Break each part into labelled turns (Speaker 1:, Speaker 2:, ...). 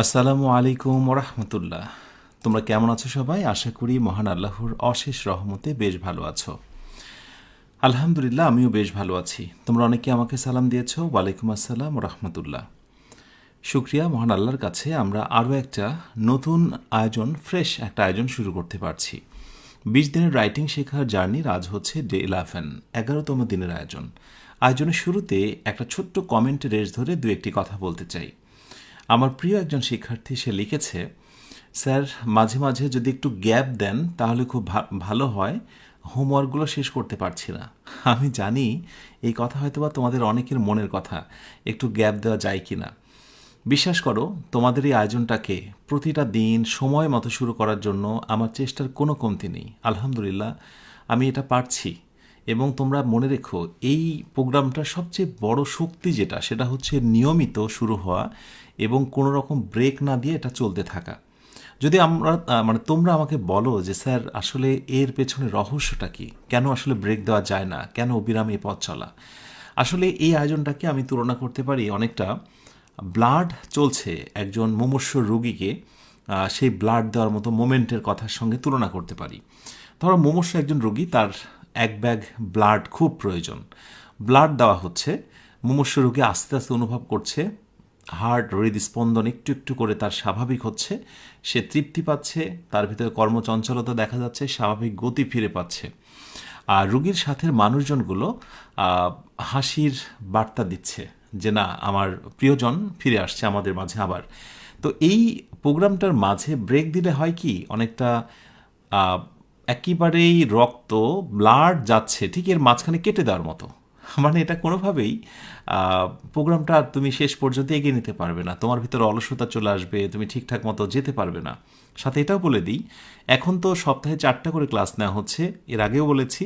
Speaker 1: আসসালামু আলাইকুম ওরহমতুল্লাহ। তোমরা কেমন আছো সবাই? আশা করি মহান আল্লাহর অশেষ রহমতে বেশ ভালো আছো। আলহামদুলিল্লাহ, আমিও বেশ ভালো আছি। তোমরা অনেকে আমাকে সালাম দিয়েছো। ওয়ালাইকুম আসসালাম ওরহমতুল্লাহ। শুক্রিয়া মহান আল্লাহর কাছে, আমরা আরও একটা নতুন আয়োজন, ফ্রেশ একটা আয়োজন শুরু করতে পারছি। 20 দিনের রাইটিং শেখার জার্নির আজ হচ্ছে ডে 11, 11তম দিনের আয়োজন। আয়োজনের শুরুতে একটা ছোট্ট কমেন্টে রেশ ধরে দু একটি কথা বলতে চাই। আমার প্রিয় একজন শিক্ষার্থী সে লিখেছে, স্যার মাঝে মাঝে যদি একটু গ্যাপ দেন তাহলে খুব ভালো হয়, হোমওয়ার্কগুলো শেষ করতে পারছি না। আমি জানি এই কথা হয়তোবা তোমাদের অনেকের মনের কথা, একটু গ্যাপ দেওয়া যায় কি না। বিশ্বাস করো, তোমাদের এই আয়োজনটাকে প্রতিটা দিন সময় মতো শুরু করার জন্য আমার চেষ্টার কোনো কমতি নেই। আলহামদুলিল্লাহ, আমি এটা পারছি। এবং তোমরা মনে রেখো, এই প্রোগ্রামটার সবচেয়ে বড় শক্তি যেটা, সেটা হচ্ছে নিয়মিত শুরু হওয়া এবং কোনো রকম ব্রেক না দিয়ে এটা চলতে থাকা। যদি আমরা তোমরা আমাকে বলো যে স্যার আসলে এর পেছনে রহস্যটা কি, কেন আসলে ব্রেক দেওয়া যায় না, কেন অবিরাম এই পথ চলা, আসলে এই আয়োজনটাকে আমি তুলনা করতে পারি অনেকটা ব্লাড চলছে একজন মুমূর্ষু রোগীকে সেই ব্লাড দেওয়ার মতো মোমেন্টের কথার সঙ্গে তুলনা করতে পারি। ধরো মুমূর্ষু একজন রোগী, তার এক ব্যাগ ব্লাড খুব প্রয়োজন, ব্লাড দেওয়া হচ্ছে, মুমূর্ষু রোগী আস্তে আস্তে অনুভব করছে হার্ট হৃদস্পন্দন একটু একটু করে তার স্বাভাবিক হচ্ছে, সে তৃপ্তি পাচ্ছে, তার ভিতরে কর্মচঞ্চলতা দেখা যাচ্ছে, স্বাভাবিক গতি ফিরে পাচ্ছে। আর রুগীর সাথে মানুষজনগুলো হাসির বার্তা দিচ্ছে যে না, আমার প্রিয়জন ফিরে আসছে আমাদের মাঝে আবার। তো এই প্রোগ্রামটার মাঝে ব্রেক দিলে হয় কি, অনেকটা একেবারেই রক্ত ব্লাড যাচ্ছে ঠিক এর মাঝখানে কেটে দেওয়ার মতো। মানে এটা কোনোভাবেই প্রোগ্রামটা তুমি শেষ পর্যন্ত এগিয়ে নিতে পারবে না, তোমার ভিতরে অলসতা চলে আসবে, তুমি ঠিকঠাক মতো যেতে পারবে না। সাথে এটাও বলে দিই, এখন তো সপ্তাহে 4টা করে ক্লাস নেওয়া হচ্ছে, এর আগেও বলেছি।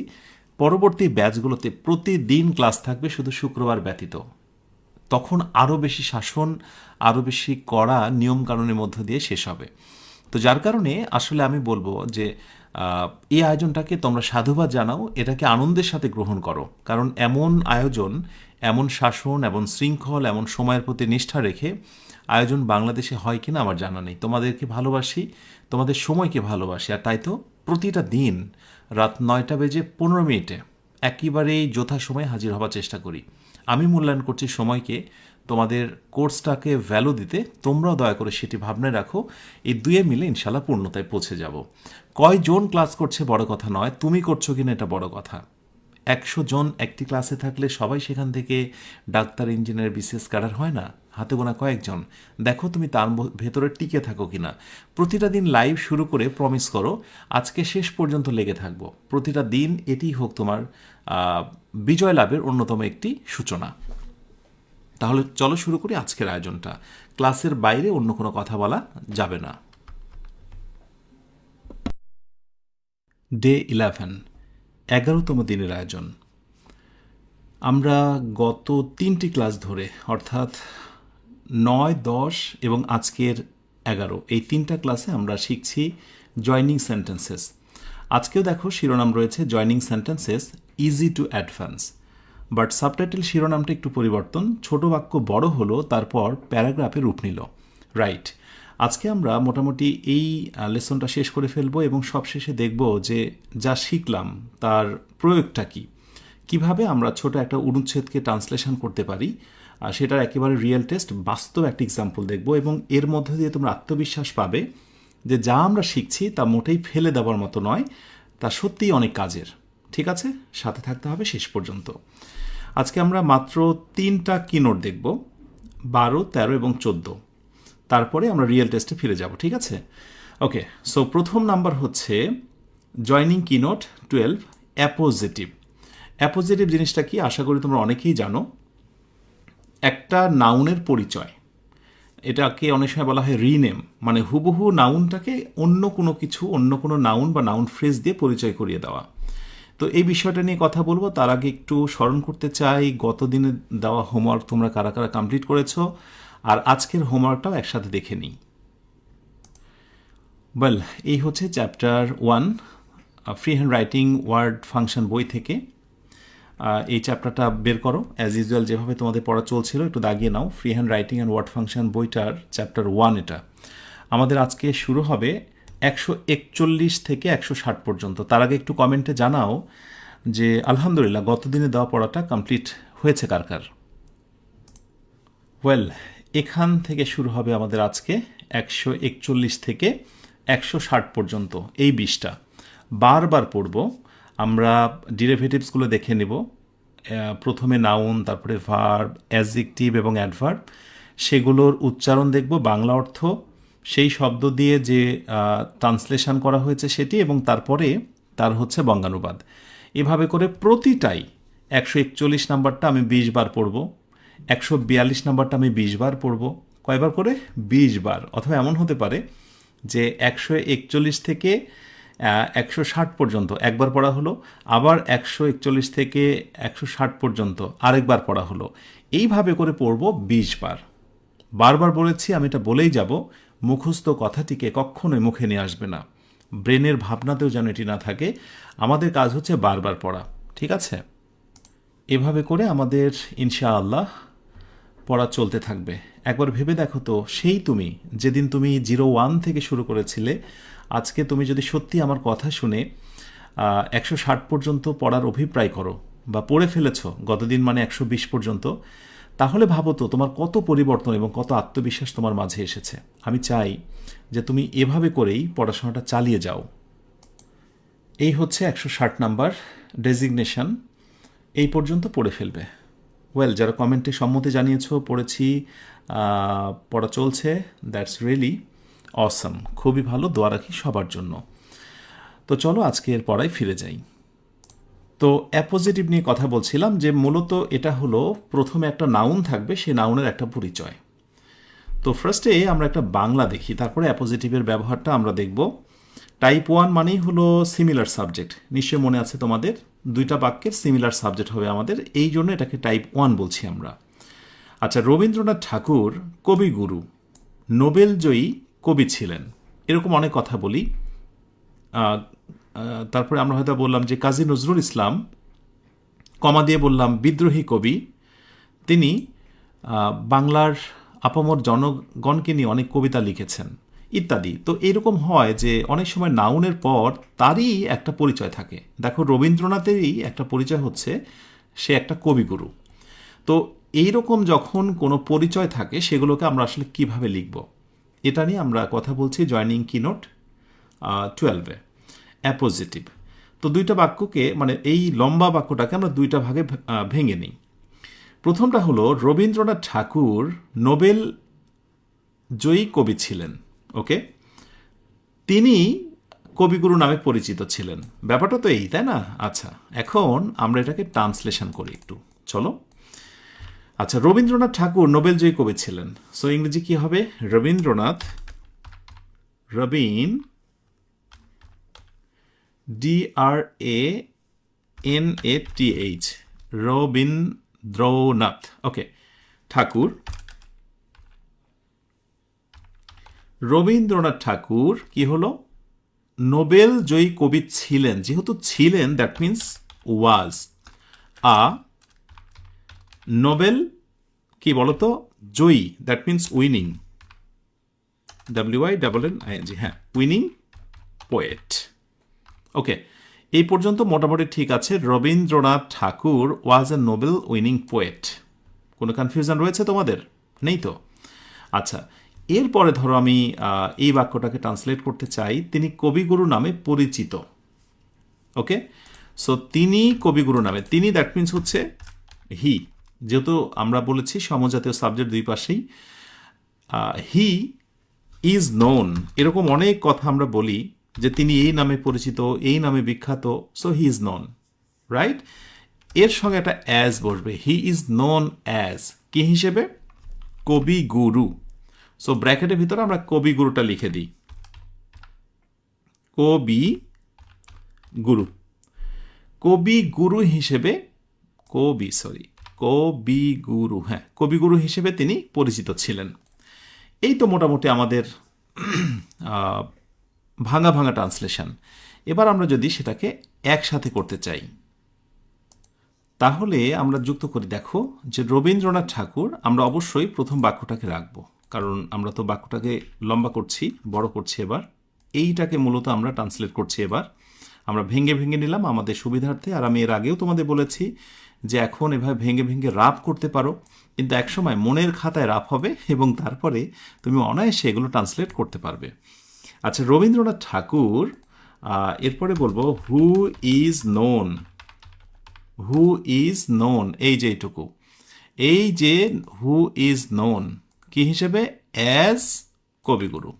Speaker 1: পরবর্তী ব্যাচগুলোতে প্রতিদিন ক্লাস থাকবে, শুধু শুক্রবার ব্যতীত। তখন আরও বেশি শাসন, আরও বেশি কড়া নিয়মকানুনের মধ্য দিয়ে শেষ হবে। তো যার কারণে আসলে আমি বলবো যে এই আয়োজনটাকে তোমরা সাধুবাদ জানাও, এটাকে আনন্দের সাথে গ্রহণ করো। কারণ এমন আয়োজন, এমন শাসন, এমন শৃঙ্খল, এমন সময়ের প্রতি নিষ্ঠা রেখে আয়োজন বাংলাদেশে হয় কিনা আমার জানা নেই। তোমাদেরকে ভালোবাসি, তোমাদের সময়কে ভালোবাসি, আর তাই তো প্রতিটা দিন রাত 9টা বেজে 15 মিনিটে একেবারেই যথাসময়ে হাজির হবার চেষ্টা করি। আমি মূল্যায়ন করছি সময়কে, তোমাদের কোর্সটাকে ভ্যালু দিতে তোমরাও দয়া করে সেটি ভাবনায় রাখো। এই দুয়ে মিলে ইনশাল্লাহ পূর্ণতায় পৌঁছে যাব। কয়জন ক্লাস করছে বড় কথা নয়, তুমি করছো কিনা এটা বড় কথা। 100 জন একটি ক্লাসে থাকলে সবাই সেখান থেকে ডাক্তার, ইঞ্জিনিয়ার, বিসিএস ক্যাডার হয় না, হাতে গোনা কয়েকজন। দেখো তুমি তার ভেতরে টিকে থাকো কিনা। প্রতিটা দিন লাইভ শুরু করে প্রমিস করো আজকে শেষ পর্যন্ত লেগে থাকবো। প্রতিটা দিন এটি হোক তোমার বিজয় লাভের অন্যতম একটি সূচনা। তাহলে চলো শুরু করি আজকের আয়োজনটা। ক্লাসের বাইরে অন্য কোনো কথা বলা যাবে না। ডে 11, 11তম দিনের আয়োজন। আমরা গত 3টি ক্লাস ধরে, অর্থাৎ 9, 10 এবং আজকের 11, এই 3টা ক্লাসে আমরা শিখছি জয়নিং সেন্টেন্সেস। আজকেও দেখো শিরোনাম রয়েছে joining sentences easy to advance, but subtitle শিরোনামটা একটু পরিবর্তন, ছোট বাক্য বড় হলো, তারপর প্যারাগ্রাফে রূপ নিল। রাইট, আজকে আমরা মোটামুটি এই লেসনটা শেষ করে ফেলবো এবং সবশেষে দেখব যে যা শিখলাম তার প্রয়োগটা কী, কিভাবে আমরা ছোট একটা অনুচ্ছেদকে ট্রান্সলেশন করতে পারি। আর সেটার একেবারে রিয়েল টেস্ট, বাস্তব একটা এক্সাম্পল দেখব এবং এর মধ্যে দিয়ে তোমরা আত্মবিশ্বাস পাবে যে যা আমরা শিখছি তা মোটেই ফেলে দেওয়ার মতো নয়, তা সত্যিই অনেক কাজের। ঠিক আছে, সাথে থাকতে হবে শেষ পর্যন্ত। আজকে আমরা মাত্র 3টা কিনোট দেখব, 12, 13 এবং 14। তারপরে আমরা রিয়েল টেস্টে ফিরে যাব। ঠিক আছে, ওকে। সো প্রথম নাম্বার হচ্ছে জয়নিং কিনোট 12, অ্যাপোজিটিভ। অ্যাপোজিটিভ জিনিসটা কি আশা করি তোমরা অনেকেই জানো। একটা নাউনের পরিচয়, এটাকে অনেক সময় বলা হয় রিনেম, মানে হুবহু নাউনটাকে অন্য কোনো কিছু, অন্য কোনো নাউন বা নাউন ফ্রেজ দিয়ে পরিচয় করিয়ে দেওয়া। তো এই বিষয়টা নিয়ে কথা বলবো, তার আগে একটু স্মরণ করতে চাই গত দিনে দেওয়া হোমওয়ার্ক তোমরা কারা কারা কমপ্লিট করেছো, আর আজকের হোমওয়ার্কটাও একসাথে দেখে নিই। ওয়েল, এই হচ্ছে chapter 1, free hand writing word function বই থেকে। এই চ্যাপ্টারটা বের করো অ্যাজ ইউজুয়াল যেভাবে তোমাদের পড়া চলছিল একটু দাগিয়ে নাও। Free hand writing and word function বইটার চ্যাপ্টার 1 এটা। আমাদের আজকে শুরু হবে 141 থেকে 160 পর্যন্ত। তার আগে একটু কমেন্টে জানাও যে আলহামদুলিল্লাহ গত দিনে দেওয়া পড়াটা কমপ্লিট হয়েছে কার কার। ওয়েল, এখান থেকে শুরু হবে আমাদের আজকে 141 থেকে 160 পর্যন্ত এই 20টা বারবার পড়ব। আমরা ডিরেভেটিভসগুলো দেখে নেব, প্রথমে নাউন, তারপরে ভার্ব, অ্যাডজেক্টিভ এবং অ্যাডভার্ব, সেগুলোর উচ্চারণ দেখব, বাংলা অর্থ, সেই শব্দ দিয়ে যে ট্রান্সলেশন করা হয়েছে সেটি, এবং তারপরে তার হচ্ছে বঙ্গানুবাদ। এভাবে করে প্রতিটাই 141 নাম্বারটা আমি 20 বার পড়ব, 142 নাম্বারটা আমি 20 বার পড়ব। কয়বার করে? 20 বার। অথবা এমন হতে পারে যে 141 থেকে 160 পর্যন্ত একবার পড়া হলো, আবার 141 থেকে 160 পর্যন্ত আরেকবার পড়া হলো। এইভাবে করে পড়ব 20 বার। বারবার বলেছি, আমি এটা বলেই যাব, মুখস্থ কথাটিকে কখনোই মুখে নিয়ে আসবে না, ব্রেনের ভাবনাতেও যেন এটি না থাকে। আমাদের কাজ হচ্ছে বারবার পড়া, ঠিক আছে? এভাবে করে আমাদের ইনশাআল্লাহ পড়া চলতে থাকবে। একবার ভেবে দেখো তো, সেই তুমি যেদিন তুমি 01 থেকে শুরু করেছিলে, আজকে তুমি যদি সত্যি আমার কথা শুনে 160 পর্যন্ত পড়ার অভিপ্রায় করো বা পড়ে ফেলেছ গতদিন, মানে 120 পর্যন্ত, তাহলে ভাবো তো তোমার কত পরিবর্তন এবং কত আত্মবিশ্বাস তোমার মাঝে এসেছে। আমি চাই যে তুমি এভাবে করেই পড়াশোনাটা চালিয়ে যাও। এই হচ্ছে 160 নাম্বার ডেজিগনেশন, এই পর্যন্ত পড়ে ফেলবে। ওয়েল, যারা কমেন্টে সম্মতি জানিয়েছ, পড়েছি, পড়া চলছে, দ্যাটস রিয়েলি অসম, খুবই ভালো, দোয়া রাখি সবার জন্য। তো চলো আজকের পড়ায় ফিরে যাই। তো অ্যাপোজিটিভ নিয়ে কথা বলছিলাম, যে মূলত এটা হলো প্রথমে একটা নাউন থাকবে, সেই নাউনের একটা পরিচয়। তো ফার্স্টে আমরা একটা বাংলা দেখি, তারপরে অ্যাপোজিটিভের ব্যবহারটা আমরা দেখব। টাইপ 1 মানেই হলো সিমিলার সাবজেক্ট, নিশ্চয়ই মনে আছে তোমাদের, দুইটা বাক্যের সিমিলার সাবজেক্ট হবে আমাদের, এই জন্য এটাকে টাইপ 1 বলছি আমরা। আচ্ছা, রবীন্দ্রনাথ ঠাকুর কবিগুরু, নোবেলজয়ী কবি ছিলেন, এরকম অনেক কথা বলি। তারপরে আমরা হয়তো বললাম যে কাজী নজরুল ইসলাম, কমা দিয়ে বললাম বিদ্রোহী কবি, তিনি বাংলার আপামর জনগণকে নিয়ে অনেক কবিতা লিখেছেন ইত্যাদি। তো এরকম হয় যে অনেক সময় নাউনের পর তারই একটা পরিচয় থাকে। দেখো, রবীন্দ্রনাথেরই একটা পরিচয় হচ্ছে সে একটা কবিগুরু। তো এইরকম যখন কোনো পরিচয় থাকে, সেগুলোকে আমরা আসলে কিভাবে লিখব, এটা নিয়ে আমরা কথা বলছি জয়নিং কিনোট 12-এ। অ্যাপোজিটিভ, তো দুইটা বাক্যকে, মানে এই লম্বা বাক্যটাকে আমরা দুইটা ভাগে ভেঙে নিই। প্রথমটা হলো রবীন্দ্রনাথ ঠাকুর নোবেল জয়ী কবি ছিলেন, ওকে, তিনি কবিগুরু নামে পরিচিত ছিলেন। ব্যাপারটা তো এই, তাই না? আচ্ছা, এখন আমরা এটাকে ট্রান্সলেশন করি একটু, চলো। আচ্ছা, রবীন্দ্রনাথ ঠাকুর নোবেল জয়ী কবি ছিলেন, সো ইংরেজি কি হবে? রবীন্দ্রনাথ, রবীন, DRANATH, রবীন্দ্রনাথ, ওকে, ঠাকুর। রবীন্দ্রনাথ ঠাকুর কি হলো? নোবেল জয়ী কবি ছিলেন। যেহেতু ছিলেন, that means was a Nobel, কি বলতো, জয়ী, দ্যাট মিন্স উইনিং, WINNING, হ্যাঁ, উইনিং পোয়েট। ওকে, এই পর্যন্ত মোটামুটি ঠিক আছে। Rabindranath Thakur was a Nobel winning poet. কোনো কনফিউশন রয়েছে তোমাদের? নেই তো? আচ্ছা, এরপরে ধরো আমি এই বাক্যটাকে ট্রান্সলেট করতে চাই, তিনি কবিগুরু নামে পরিচিত। ওকে, সো তিনি কবিগুরু নামে, তিনি দ্যাট মিন্স হচ্ছে হি, যেহেতু আমরা বলেছি সমজাতীয় সাবজেক্ট দুই পাশেই, হি ইজ নোন, এরকম অনেক কথা আমরা বলি যে তিনি এই নামে পরিচিত, এই নামে বিখ্যাত, so he is known, right? এর সঙ্গে একটা অ্যাজ বসবে, হি ইজ নোন অ্যাজ, কি হিসেবে? কবিগুরু। সো ব্র্যাকেটের ভিতরে আমরা কবিগুরুটা লিখে দিই, কবিগুরু, কবিগুরু হিসেবে, কবিগুরু, হ্যাঁ, কবিগুরু হিসেবে তিনি পরিচিত ছিলেন। এই তো মোটামুটি আমাদের ভাঙা ভাঙা ট্রান্সলেশন। এবার আমরা যদি সেটাকে একসাথে করতে চাই, তাহলে আমরা যুক্ত করি, দেখো যে রবীন্দ্রনাথ ঠাকুর, আমরা অবশ্যই প্রথম বাক্যটাকে রাখবো, কারণ আমরা তো বাক্যটাকে লম্বা করছি, বড় করছি। এবার এইটাকে মূলত আমরা ট্রান্সলেট করছি। এবার আমরা ভেঙে ভেঙে নিলাম আমাদের সুবিধার্থে। আর আমি এর আগেও তোমাদের বলেছি যে এখন এভাবে ভেঙে ভেঙে রাফ করতে পারো, কিন্তু একসময় মনের খাতায় রাফ হবে এবং তারপরে তুমি অনায়াসে এগুলো ট্রান্সলেট করতে পারবে। আচ্ছা, রবীন্দ্রনাথ ঠাকুর, এরপরে বলবো who is known. Who is known, এই যে এইটুকু, এই যে হু ইজ নোন কি হিসেবে? অ্যাজ কবিগুরু।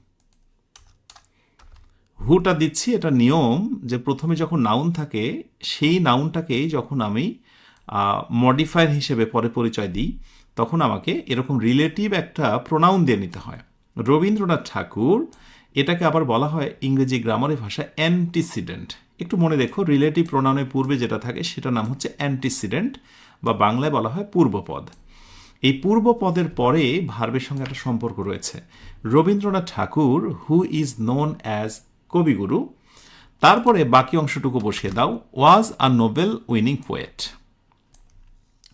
Speaker 1: হুটা দিচ্ছি, এটা নিয়ম যে প্রথমে যখন নাউন থাকে সেই নাউনটাকেই যখন আমি মডিফায়ার হিসেবে পরে পরিচয় দিই তখন আমাকে এরকম রিলেটিভ একটা প্রোনাউন দিয়ে নিতে হয়। রবীন্দ্রনাথ ঠাকুর, এটাকে আবার বলা হয় ইংরেজি গ্রামারের ভাষায় অ্যান্টিসিডেন্ট। একটু মনে রেখো, রিলেটিভ প্রোনাউনের পূর্বে যেটা থাকে সেটার নাম হচ্ছে অ্যান্টিসিডেন্ট, বা বাংলায় বলা হয় পূর্বপদ। এই পূর্বপদের পরে ভার্বের সঙ্গে একটা সম্পর্ক রয়েছে। রবীন্দ্রনাথ ঠাকুর হু ইজ নোন অ্যাজ কবিগুরু, তারপরে বাকি অংশটুকু বসিয়ে দাও, ওয়াজ আ নোবেল উইনিং পোয়েট।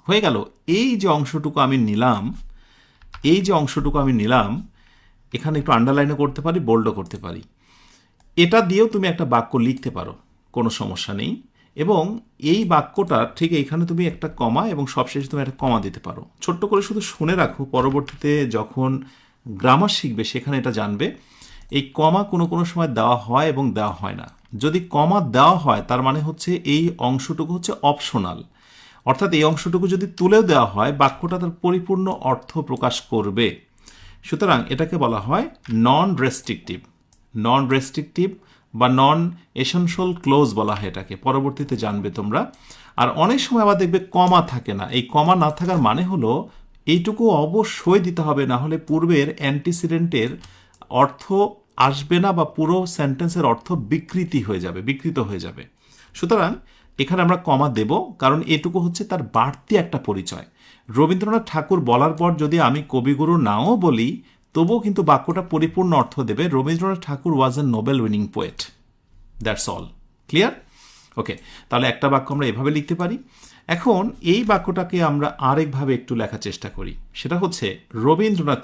Speaker 1: হয়ে গেল। এই যে অংশটুকু আমি নিলাম, এই যে অংশটুকু আমি নিলাম, এখানে একটু আন্ডারলাইনও করতে পারি, বোল্ডও করতে পারি। এটা দিয়েও তুমি একটা বাক্য লিখতে পারো, কোনো সমস্যা নেই। এবং এই বাক্যটা ঠিক এইখানে তুমি একটা কমা এবং সবশেষে তুমি একটা কমা দিতে পারো। ছোট্ট করে শুধু শুনে রাখো, পরবর্তীতে যখন গ্রামার শিখবে সেখানে এটা জানবে। এই কমা কোনো কোনো সময় দেওয়া হয় এবং দেওয়া হয় না। যদি কমা দেওয়া হয় তার মানে হচ্ছে এই অংশটুকু হচ্ছে অপশনাল, অর্থাৎ এই অংশটুকু যদি তুলেও দেওয়া হয় বাক্যটা তার পরিপূর্ণ অর্থ প্রকাশ করবে। সুতরাং এটাকে বলা হয় নন রেস্ট্রিকটিভ। নন রেস্ট্রিকটিভ বা নন এসেনশিয়াল ক্লোজ বলা হয় এটাকে, পরবর্তীতে জানবে তোমরা। আর অনেক সময় আবার দেখবে কমা থাকে না। এই কমা না থাকার মানে হলো এইটুকু অবশ্যই দিতে হবে, না হলে পূর্বের অ্যান্টিসিডেন্টের অর্থ আসবে না বা পুরো সেন্টেন্সের অর্থ বিকৃত হয়ে যাবে। সুতরাং এখানে আমরা কমা দেব, কারণ এটুকু হচ্ছে তার বাড়তি একটা পরিচয়। রবীন্দ্রনাথ ঠাকুর বলার পর যদি আমি কবিগুরু নাও বলি তবুও কিন্তু বাক্যটা পরিপূর্ণ অর্থ দেবে, Rabindranath Thakur was a Nobel winning poet. That's all. Clear? Okay, তাহলে একটা বাক্য আমরা এভাবে লিখতে পারি। এখন এই বাক্যটাকে আমরা আরেকভাবে একটু লেখার চেষ্টা করি, সেটা হচ্ছে রবীন্দ্রনাথ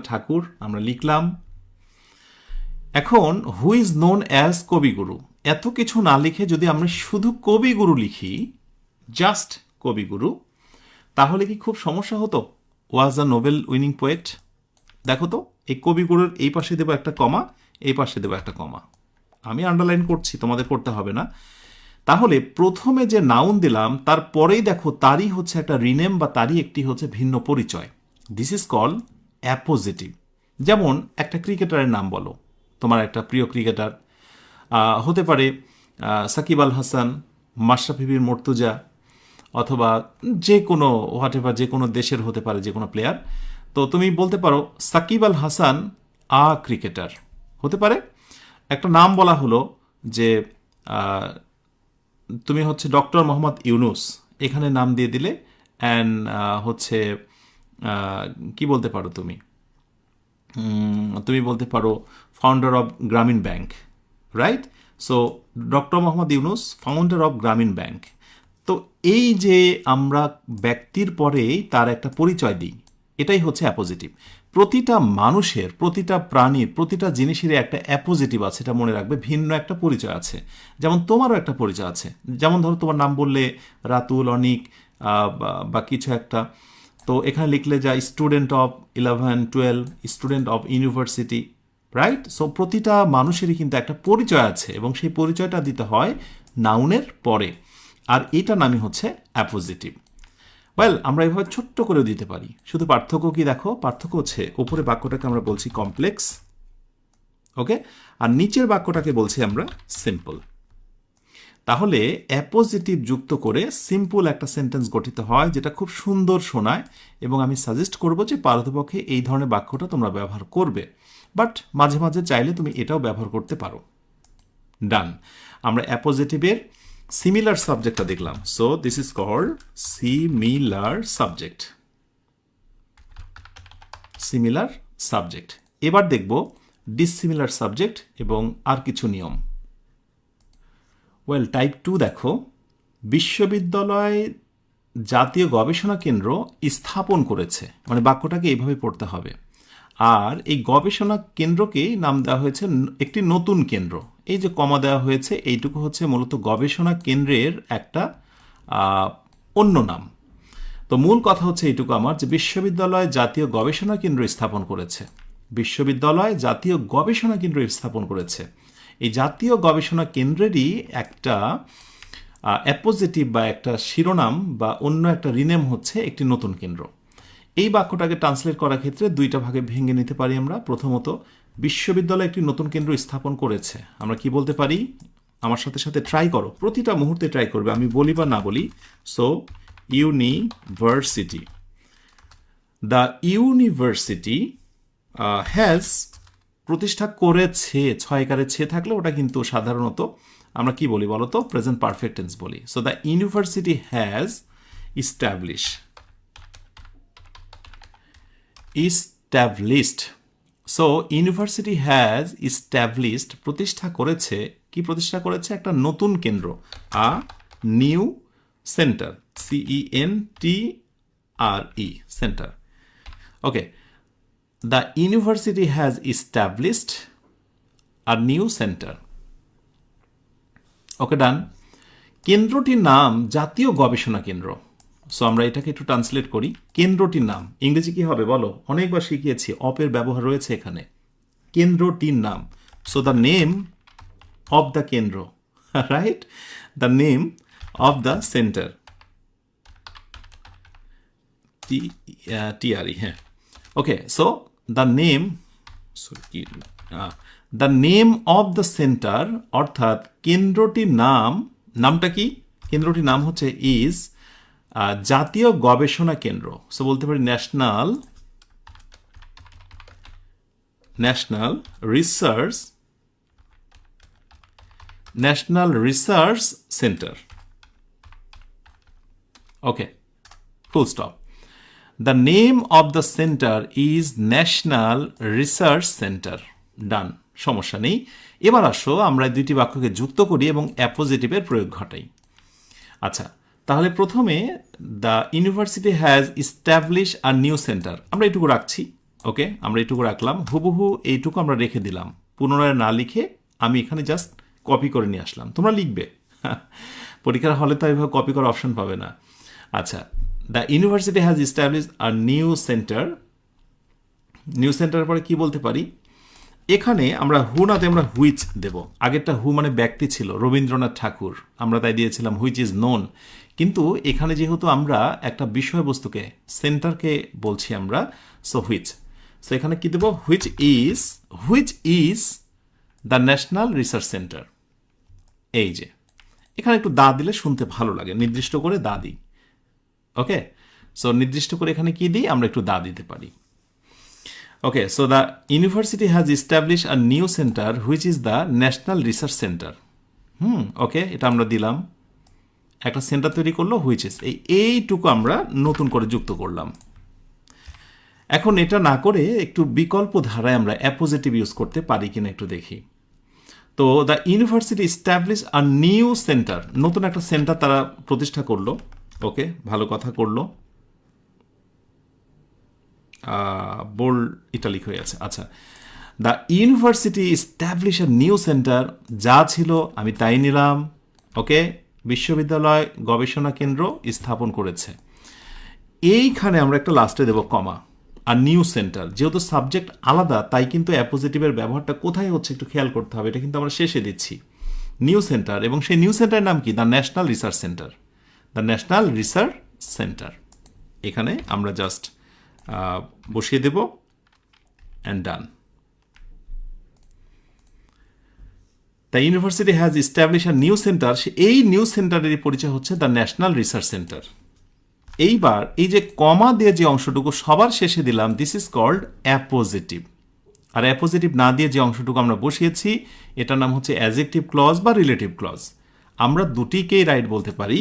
Speaker 1: ঠাকুর আমরা লিখলাম। এখন হু ইজ নোন অ্যাজ কবিগুরু, এত কিছু না লিখে যদি আমরা শুধু কবিগুরু লিখি, জাস্ট কবিগুরু, তাহলে কি খুব সমস্যা হতো? ওয়াজ আ নোবেল উইনিং পোয়েট। দেখো তো, এই কবিগুরুর এই পাশে দেবো একটা কমা, এই পাশে দেবো একটা কমা। আমি আন্ডারলাইন করছি, তোমাদের করতে হবে না। তাহলে প্রথমে যে নাউন দিলাম তারপরেই দেখো তারই হচ্ছে একটা রিনেম বা তারই একটি হচ্ছে ভিন্ন পরিচয়। This is call appositive. যেমন একটা ক্রিকেটারের নাম বলো, তোমার একটা প্রিয় ক্রিকেটার হতে পারে সাকিব আল হাসান, মাশরাফি বিন মুর্তজা, অথবা যে কোনো হোয়াটএভার, যে কোনো দেশের হতে পারে যে কোনো প্লেয়ার। তো তুমি বলতে পারো সাকিব আল হাসান আ ক্রিকেটার, হতে পারে। একটা নাম বলা হলো যে তুমি হচ্ছে ডক্টর মোহাম্মদ ইউনুস, এখানে নাম দিয়ে দিলে অ্যান্ড হচ্ছে কি বলতে পারো তুমি বলতে পারো ফাউন্ডার অফ গ্রামীণ bank, right? So doctor Mohammad Yunus, founder of গ্রামীণ ব্যাংক। তো এই যে আমরা ব্যক্তির পরেই তার একটা পরিচয় দিই, এটাই হচ্ছে অ্যাপোজিটিভ। প্রতিটা মানুষের, প্রতিটা প্রাণীর, প্রতিটা জিনিসেরই একটা অ্যাপোজিটিভ আছে, এটা মনে রাখবে। ভিন্ন একটা পরিচয় আছে, যেমন তোমারও একটা পরিচয় আছে। যেমন ধরো তোমার নাম বললে রাতুল, অনিক বা কিছু একটা, তো এখানে লিখলে যা student of 11, 12, student of university, right? So প্রতিটা মানুষেরই কিন্তু একটা পরিচয় আছে এবং সেই পরিচয়টা দিতে হয় নাউনের পরে, আর এটা নামই হচ্ছে অ্যাপোজিটিভ। ওয়েল, আমরা এভাবে ছোট্ট করেও দিতে পারি। শুধু পার্থক্য কি দেখো, পার্থক্য হচ্ছে ওপরে বাক্যটাকে আমরা বলছি কমপ্লেক্স, ওকে, আর নিচের বাক্যটাকে বলছি আমরা সিম্পল। তাহলে অ্যাপোজিটিভ যুক্ত করে সিম্পল একটা সেন্টেন্স গঠিত হয় যেটা খুব সুন্দর শোনায়, এবং আমি সাজেস্ট করব যে পারতপক্ষে এই ধরনের বাক্যটা তোমরা ব্যবহার করবে, বাট মাঝে মাঝে চাইলে তুমি এটাও ব্যবহার করতে পারো। ডান। আমরা অ্যাপোজিটিভের সিমিলার সাবজেক্টটা দেখলাম। So this is called similar subject. Similar subject. এবার দেখব ডিসিমিলার সাবজেক্ট এবং আর কিছু নিয়ম। ওয়েল, টাইপ 2 দেখো, বিশ্ববিদ্যালয় জাতীয় গবেষণা কেন্দ্র স্থাপন করেছে, মানে বাক্যটাকে এইভাবে পড়তে হবে। আর এই গবেষণা কেন্দ্রকে নাম দেওয়া হয়েছে একটি নতুন কেন্দ্র। এই যে কমা দেওয়া হয়েছে এইটুকু হচ্ছে মূলত গবেষণা কেন্দ্রের একটা অন্য নাম। তো মূল কথা হচ্ছে এইটুকু আমার, যে বিশ্ববিদ্যালয় জাতীয় গবেষণা কেন্দ্র স্থাপন করেছে। বিশ্ববিদ্যালয় জাতীয় গবেষণা কেন্দ্র স্থাপন করেছে। এই জাতীয় গবেষণা কেন্দ্রেরই একটা অ্যাপোজিটিভ বা একটা শিরোনাম বা অন্য একটা রিনেম হচ্ছে একটি নতুন কেন্দ্র। এই বাক্যটাকে ট্রান্সলেট করার ক্ষেত্রে দুইটা ভাগে ভেঙে নিতে পারি আমরা। প্রথমত, বিশ্ববিদ্যালয় একটি নতুন কেন্দ্র স্থাপন করেছে, আমরা কি বলতে পারি? আমার সাথে সাথে ট্রাই করো, প্রতিটা মুহূর্তে ট্রাই করবে, আমি বলি বা না বলি। So university, the university has, প্রতিষ্ঠা করেছে, ছয়কারে ছে থাকলে ওটা কিন্তু সাধারণত আমরা কি বলি বলতো? প্রেজেন্ট পারফেক্ট টেন্স বলি। So the university has established. So university has established, প্রতিষ্ঠা করেছে, কি প্রতিষ্ঠা করেছে? একটা নতুন কেন্দ্র, আ new centre, CENTRE, centre. Okay, the university has established a new center. ওকে, ডান। কেন্দ্রটির নাম জাতীয় গবেষণা কেন্দ্র। সো আমরা এটাকে একটু ট্রান্সলেট করি। কেন্দ্রটির নাম ইংরেজি কি হবে বলো? অনেকবার শিখিয়েছি, অপের ব্যবহার রয়েছে এখানে। কেন্দ্রটির নাম, so the name of the কেন্দ্র, right? The name of the centre, TRE, হ্যাঁ। Okay, so the name, the name of the centre, অর্থাৎ কেন্দ্রটির নাম, নামটা কি? কেন্দ্রটির নাম হচ্ছে ইজ জাতীয় গবেষণা কেন্দ্র। সো বলতে পারি national research centre. Okay, full stop. The name of the centre is national research centre. Done, সমস্যা নেই। এবার আসো আমরা দুইটি বাক্যকে যুক্ত করি এবং অ্যাপোজিটিভের প্রয়োগ ঘটাই। আচ্ছা, তাহলে প্রথমে the university has establish a new centre, আমরা এইটুকু রাখছি। ওকে, আমরা এইটুকু রাখলাম, হুবহু এইটুকু আমরা রেখে দিলাম, পুনরায় না লিখে আমি এখানে জাস্ট কপি করে নিয়ে আসলাম। তোমরা লিখবে, পরীক্ষার হলে তো এইভাবে কপি করার অপশন পাবে না। আচ্ছা, the university has establish a new centre. New সেন্টারের পরে কি বলতে পারি? এখানে আমরা হু নাতে আমরা হুইচ দেব। আগেরটা হু মানে ব্যক্তি ছিল, রবীন্দ্রনাথ ঠাকুর, আমরা তাই দিয়েছিলাম হুইচ ইজ নোন। কিন্তু এখানে যেহেতু আমরা একটা বিষয়বস্তুকে, সেন্টারকে বলছি আমরা, সো হুইচ। সো এখানে কি দেব? Which is the national research centre. এই যে এখানে একটু দা দিলে শুনতে ভালো লাগে, নির্দিষ্ট করে দা দিই। ওকে, সো নির্দিষ্ট করে এখানে কি দিই? আমরা একটু দা দিতে পারি। Okay, so the university has establish a new centre which is the national research centre. Okay, এটা আমরা দিলাম, একটা সেন্টার তৈরি করলো হুইচ ইজ, এইটুকু আমরা নতুন করে যুক্ত করলাম। এখন এটা না করে একটু বিকল্প ধারায় আমরা অ্যাপোজিটিভ ইউজ করতে পারি কিনা একটু দেখি। তো the university establish a new centre, নতুন একটা সেন্টার তারা প্রতিষ্ঠা করলো। ওকে, ভালো কথা করলো, বোল্ড ইটালিক হয়ে আছে। আচ্ছা, the university establish a new centre, যা ছিল আমি তাই নিলাম। ওকে, বিশ্ববিদ্যালয় গবেষণা কেন্দ্র স্থাপন করেছে। এইখানে আমরা একটা লাস্টে দেব কমা। আর নিউ সেন্টার, যেহেতু সাবজেক্ট আলাদা তাই কিন্তু অ্যাপোজিটিভের ব্যবহারটা কোথায় হচ্ছে একটু খেয়াল করতে হবে, এটা কিন্তু আমরা শেষে দিচ্ছি। নিউ সেন্টার, এবং সেই নিউ সেন্টারের নাম কি? The national research centre. The national research centre, এখানে আমরা জাস্ট বসিয়ে দেব, and done. The university has establish a new centre, এই নিউ সেন্টারের পরিচয় হচ্ছে দ্য ন্যাশনাল রিসার্চ সেন্টার। এইবার এই যে কমা দিয়ে যে অংশটুকু সবার শেষে দিলাম, দিস ইজ কল্ড অ্যাপোজিটিভ। আর অ্যাপোজিটিভ না দিয়ে যে অংশটুকু আমরা বসিয়েছি এটার নাম হচ্ছে অ্যাডজেক্টিভ ক্লজ বা রিলেটিভ ক্লজ। আমরা দুটিকেই রাইট বলতে পারি।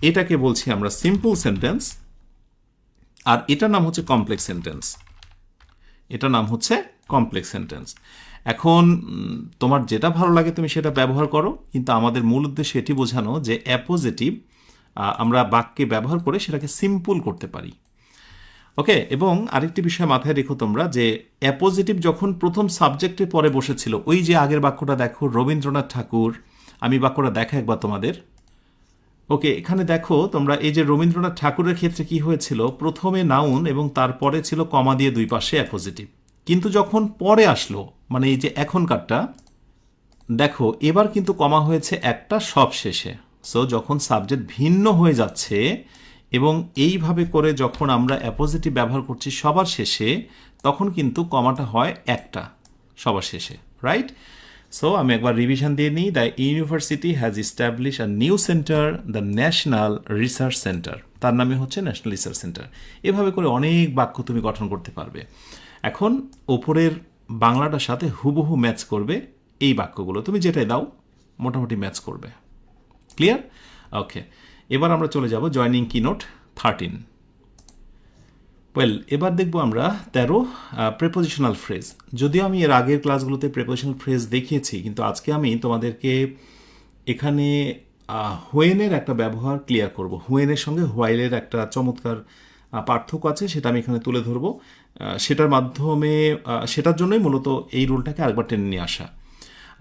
Speaker 1: এটাকে বলছি আমরা সিম্পল সেন্টেন্স, আর এটার নাম হচ্ছে কমপ্লেক্স সেন্টেন্স। এটার নাম হচ্ছে কমপ্লেক্স সেন্টেন্স। এখন তোমার যেটা ভালো লাগে তুমি সেটা ব্যবহার করো, কিন্তু আমাদের মূল উদ্দেশ্য এটি বোঝানো যে অ্যাপোজিটিভ আমরা বাক্যে ব্যবহার করে সেটাকে সিম্পল করতে পারি। ওকে, এবং আরেকটি বিষয় মাথায় রেখো তোমরা যে অ্যাপোজিটিভ যখন প্রথম সাবজেক্টের পরে বসেছিল, ওই যে আগের বাক্যটা দেখো, রবীন্দ্রনাথ ঠাকুর, আমি বাক্যটা দেখা একবার তোমাদের। ওকে, এখানে দেখো তোমরা এই যে রবীন্দ্রনাথ ঠাকুরের ক্ষেত্রে কি হয়েছিল, প্রথমে নাউন এবং তারপরে ছিল কমা দিয়ে দুই পাশে অ্যাপোজিটিভ, কিন্তু যখন পরে আসলো মানে এই যে এখনকারটা দেখো এবার কিন্তু কমা হয়েছে একটা সব শেষে। সো যখন সাবজেক্ট ভিন্ন হয়ে যাচ্ছে এবং এইভাবে করে যখন আমরা অ্যাপোজিটিভ ব্যবহার করছি সবার শেষে, তখন কিন্তু কমাটা হয় একটা সবার শেষে, রাইট? সো আমি একবার রিভিশন দিয়ে নিই। The university has establish a new centre, the national research centre. তার নামে হচ্ছে ন্যাশনাল রিসার্চ সেন্টার। এভাবে করে অনেক বাক্য তুমি গঠন করতে পারবে। এখন ওপরের বাংলাটার সাথে হুবহু ম্যাচ করবে এই বাক্যগুলো, তুমি যেটাই দাও মোটামুটি ম্যাচ করবে। ক্লিয়ার? ওকে, এবার আমরা চলে যাব জয়নিং কিনোট 13। ওয়েল, এবার দেখব আমরা 13 প্রেপোজিশনাল ফ্রেজ। যদিও আমি এর আগের ক্লাসগুলোতে প্রেপোজিশনাল ফ্রেজ দেখিয়েছি, কিন্তু আজকে আমি তোমাদেরকে এখানে হোয়েনের একটা ব্যবহার ক্লিয়ার করব। হোয়েনের সঙ্গে হোয়াইলের একটা চমৎকার পার্থক্য আছে, সেটা আমি এখানে তুলে ধরব। সেটার মাধ্যমে সেটার জন্যই মূলত এই রুলটাকে আরেকবার টেনে নিয়ে আসা।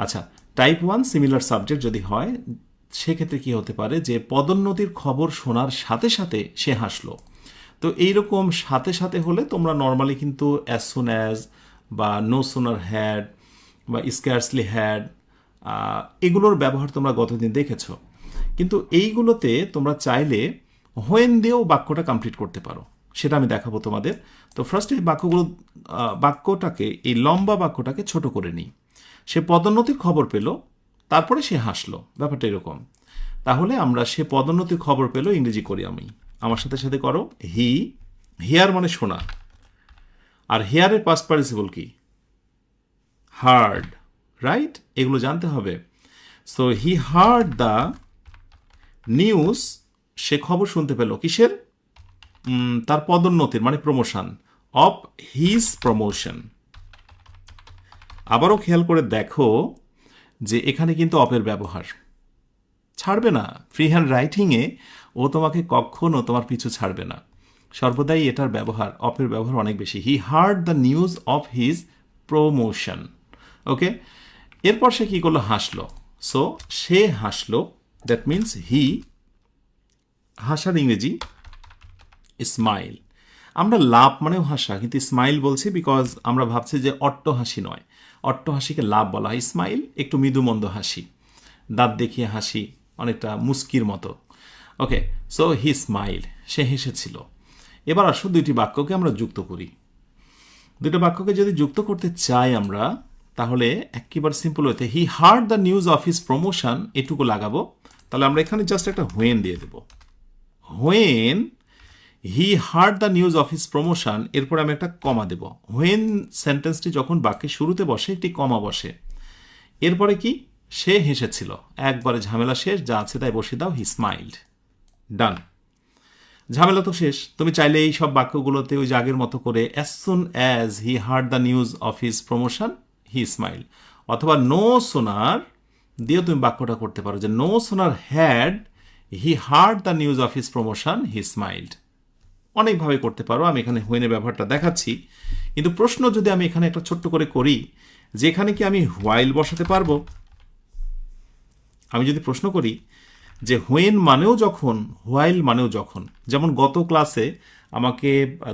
Speaker 1: আচ্ছা, টাইপ 1 সিমিলার সাবজেক্ট যদি হয়, সেক্ষেত্রে কি হতে পারে যে পদোন্নতির খবর শোনার সাথে সাথে সে হাসলো। তো এইরকম সাথে সাথে হলে তোমরা নর্মালি কিন্তু অ্যাজ সুন অ্যাজ বা নো সুনার হ্যাড বা স্ক্যার্সলি হ্যাড এগুলোর ব্যবহার তোমরা গতদিন দেখেছো। কিন্তু এইগুলোতে তোমরা চাইলে হোয়েন দিয়েও বাক্যটা কমপ্লিট করতে পারো, সেটা আমি দেখাবো তোমাদের। তো ফার্স্ট এই বাক্যটাকে, এই লম্বা বাক্যটাকে ছোট করে নিই। সে পদোন্নতির খবর পেল, তারপরে সে হাসলো, ব্যাপারটা এরকম। তাহলে আমরা সে পদোন্নতির খবর পেল ইংরেজি করি আমি, আমার সাথে সাথে করো। হি, হিয়ার মানে শোনা, আর হেয়ারের পাস্ট পার্টিসিপল কি? Heard, right? এগুলো জানতে হবে। So he heard the news, সে খবর শুনতে পেল কিসের? তার পদোন্নতির মানে প্রমোশন, অফ হিজ প্রমোশন। আবারও খেয়াল করে দেখো যে এখানে কিন্তু অফের ব্যবহার, ছাড়বে না। ফ্রি হ্যান্ড রাইটিংয়ে ও তোমাকে কখনো তোমার পিছু ছাড়বে না, সর্বদাই এটার ব্যবহার, অফের ব্যবহার অনেক বেশি। He heard the news of his promotion. Okay, এরপর সে কি করলো? হাসলো। সো সে হাসলো, দ্যাট মিনস হি, হাসার ইংরেজি স্মাইল। আমরা লাভ মানেও হাসা, কিন্তু স্মাইল বলছি বিকজ আমরা ভাবছি যে অট্ট হাসি নয়, অট্ট হাসিকে লাভ বলা হয়। স্মাইল একটু মৃদুমন্দ হাসি, দাঁত দেখিয়ে হাসি, অনেকটা মুস্কির মতো। ওকে, সো হি স্মাইল, সে হেসেছিল। এবার আসো দুইটি বাক্যকে আমরা যুক্ত করি। দুটো বাক্যকে যদি যুক্ত করতে চাই আমরা, তাহলে একেবারে সিম্পল হতে he heard the news of his promotion এটুকু লাগাবো। তাহলে আমরা এখানে জাস্ট একটা হোয়েন দিয়ে দেব। When he heard the news of his promotion, এরপর আমি একটা কমা দেব। হোয়েন সেন্টেন্সটি যখন বাক্যের শুরুতে বসে একটি কমা বসে, এরপরে কি? সে হেসেছিল। একবারে ঝামেলা শেষ, যা আছে তাই বসে দাও, হি স্মাইল্ড। ডান, ঝামেলা তো শেষ। তুমি চাইলে এই সব বাক্যগুলোতে ওই আগের মতো করে as soon as he heard the news of his promotion he smile, অথবা নো সোনার দিয়ে তুমি বাক্যটা করতে পারো যে no sooner had he heard the news of his promotion he smiled. অনেকভাবে করতে পারো, আমি এখানে হোয়েনের ব্যবহারটা দেখাচ্ছি। কিন্তু প্রশ্ন যদি আমি এখানে একটা ছোট্ট করে করি, যেখানে কি আমি হোয়াইল বসাতে পারবো? আমি যদি প্রশ্ন করি যে হোয়েন মানেও যখন, হোয়াইল মানেও যখন, যেমন গত ক্লাসে আমাকে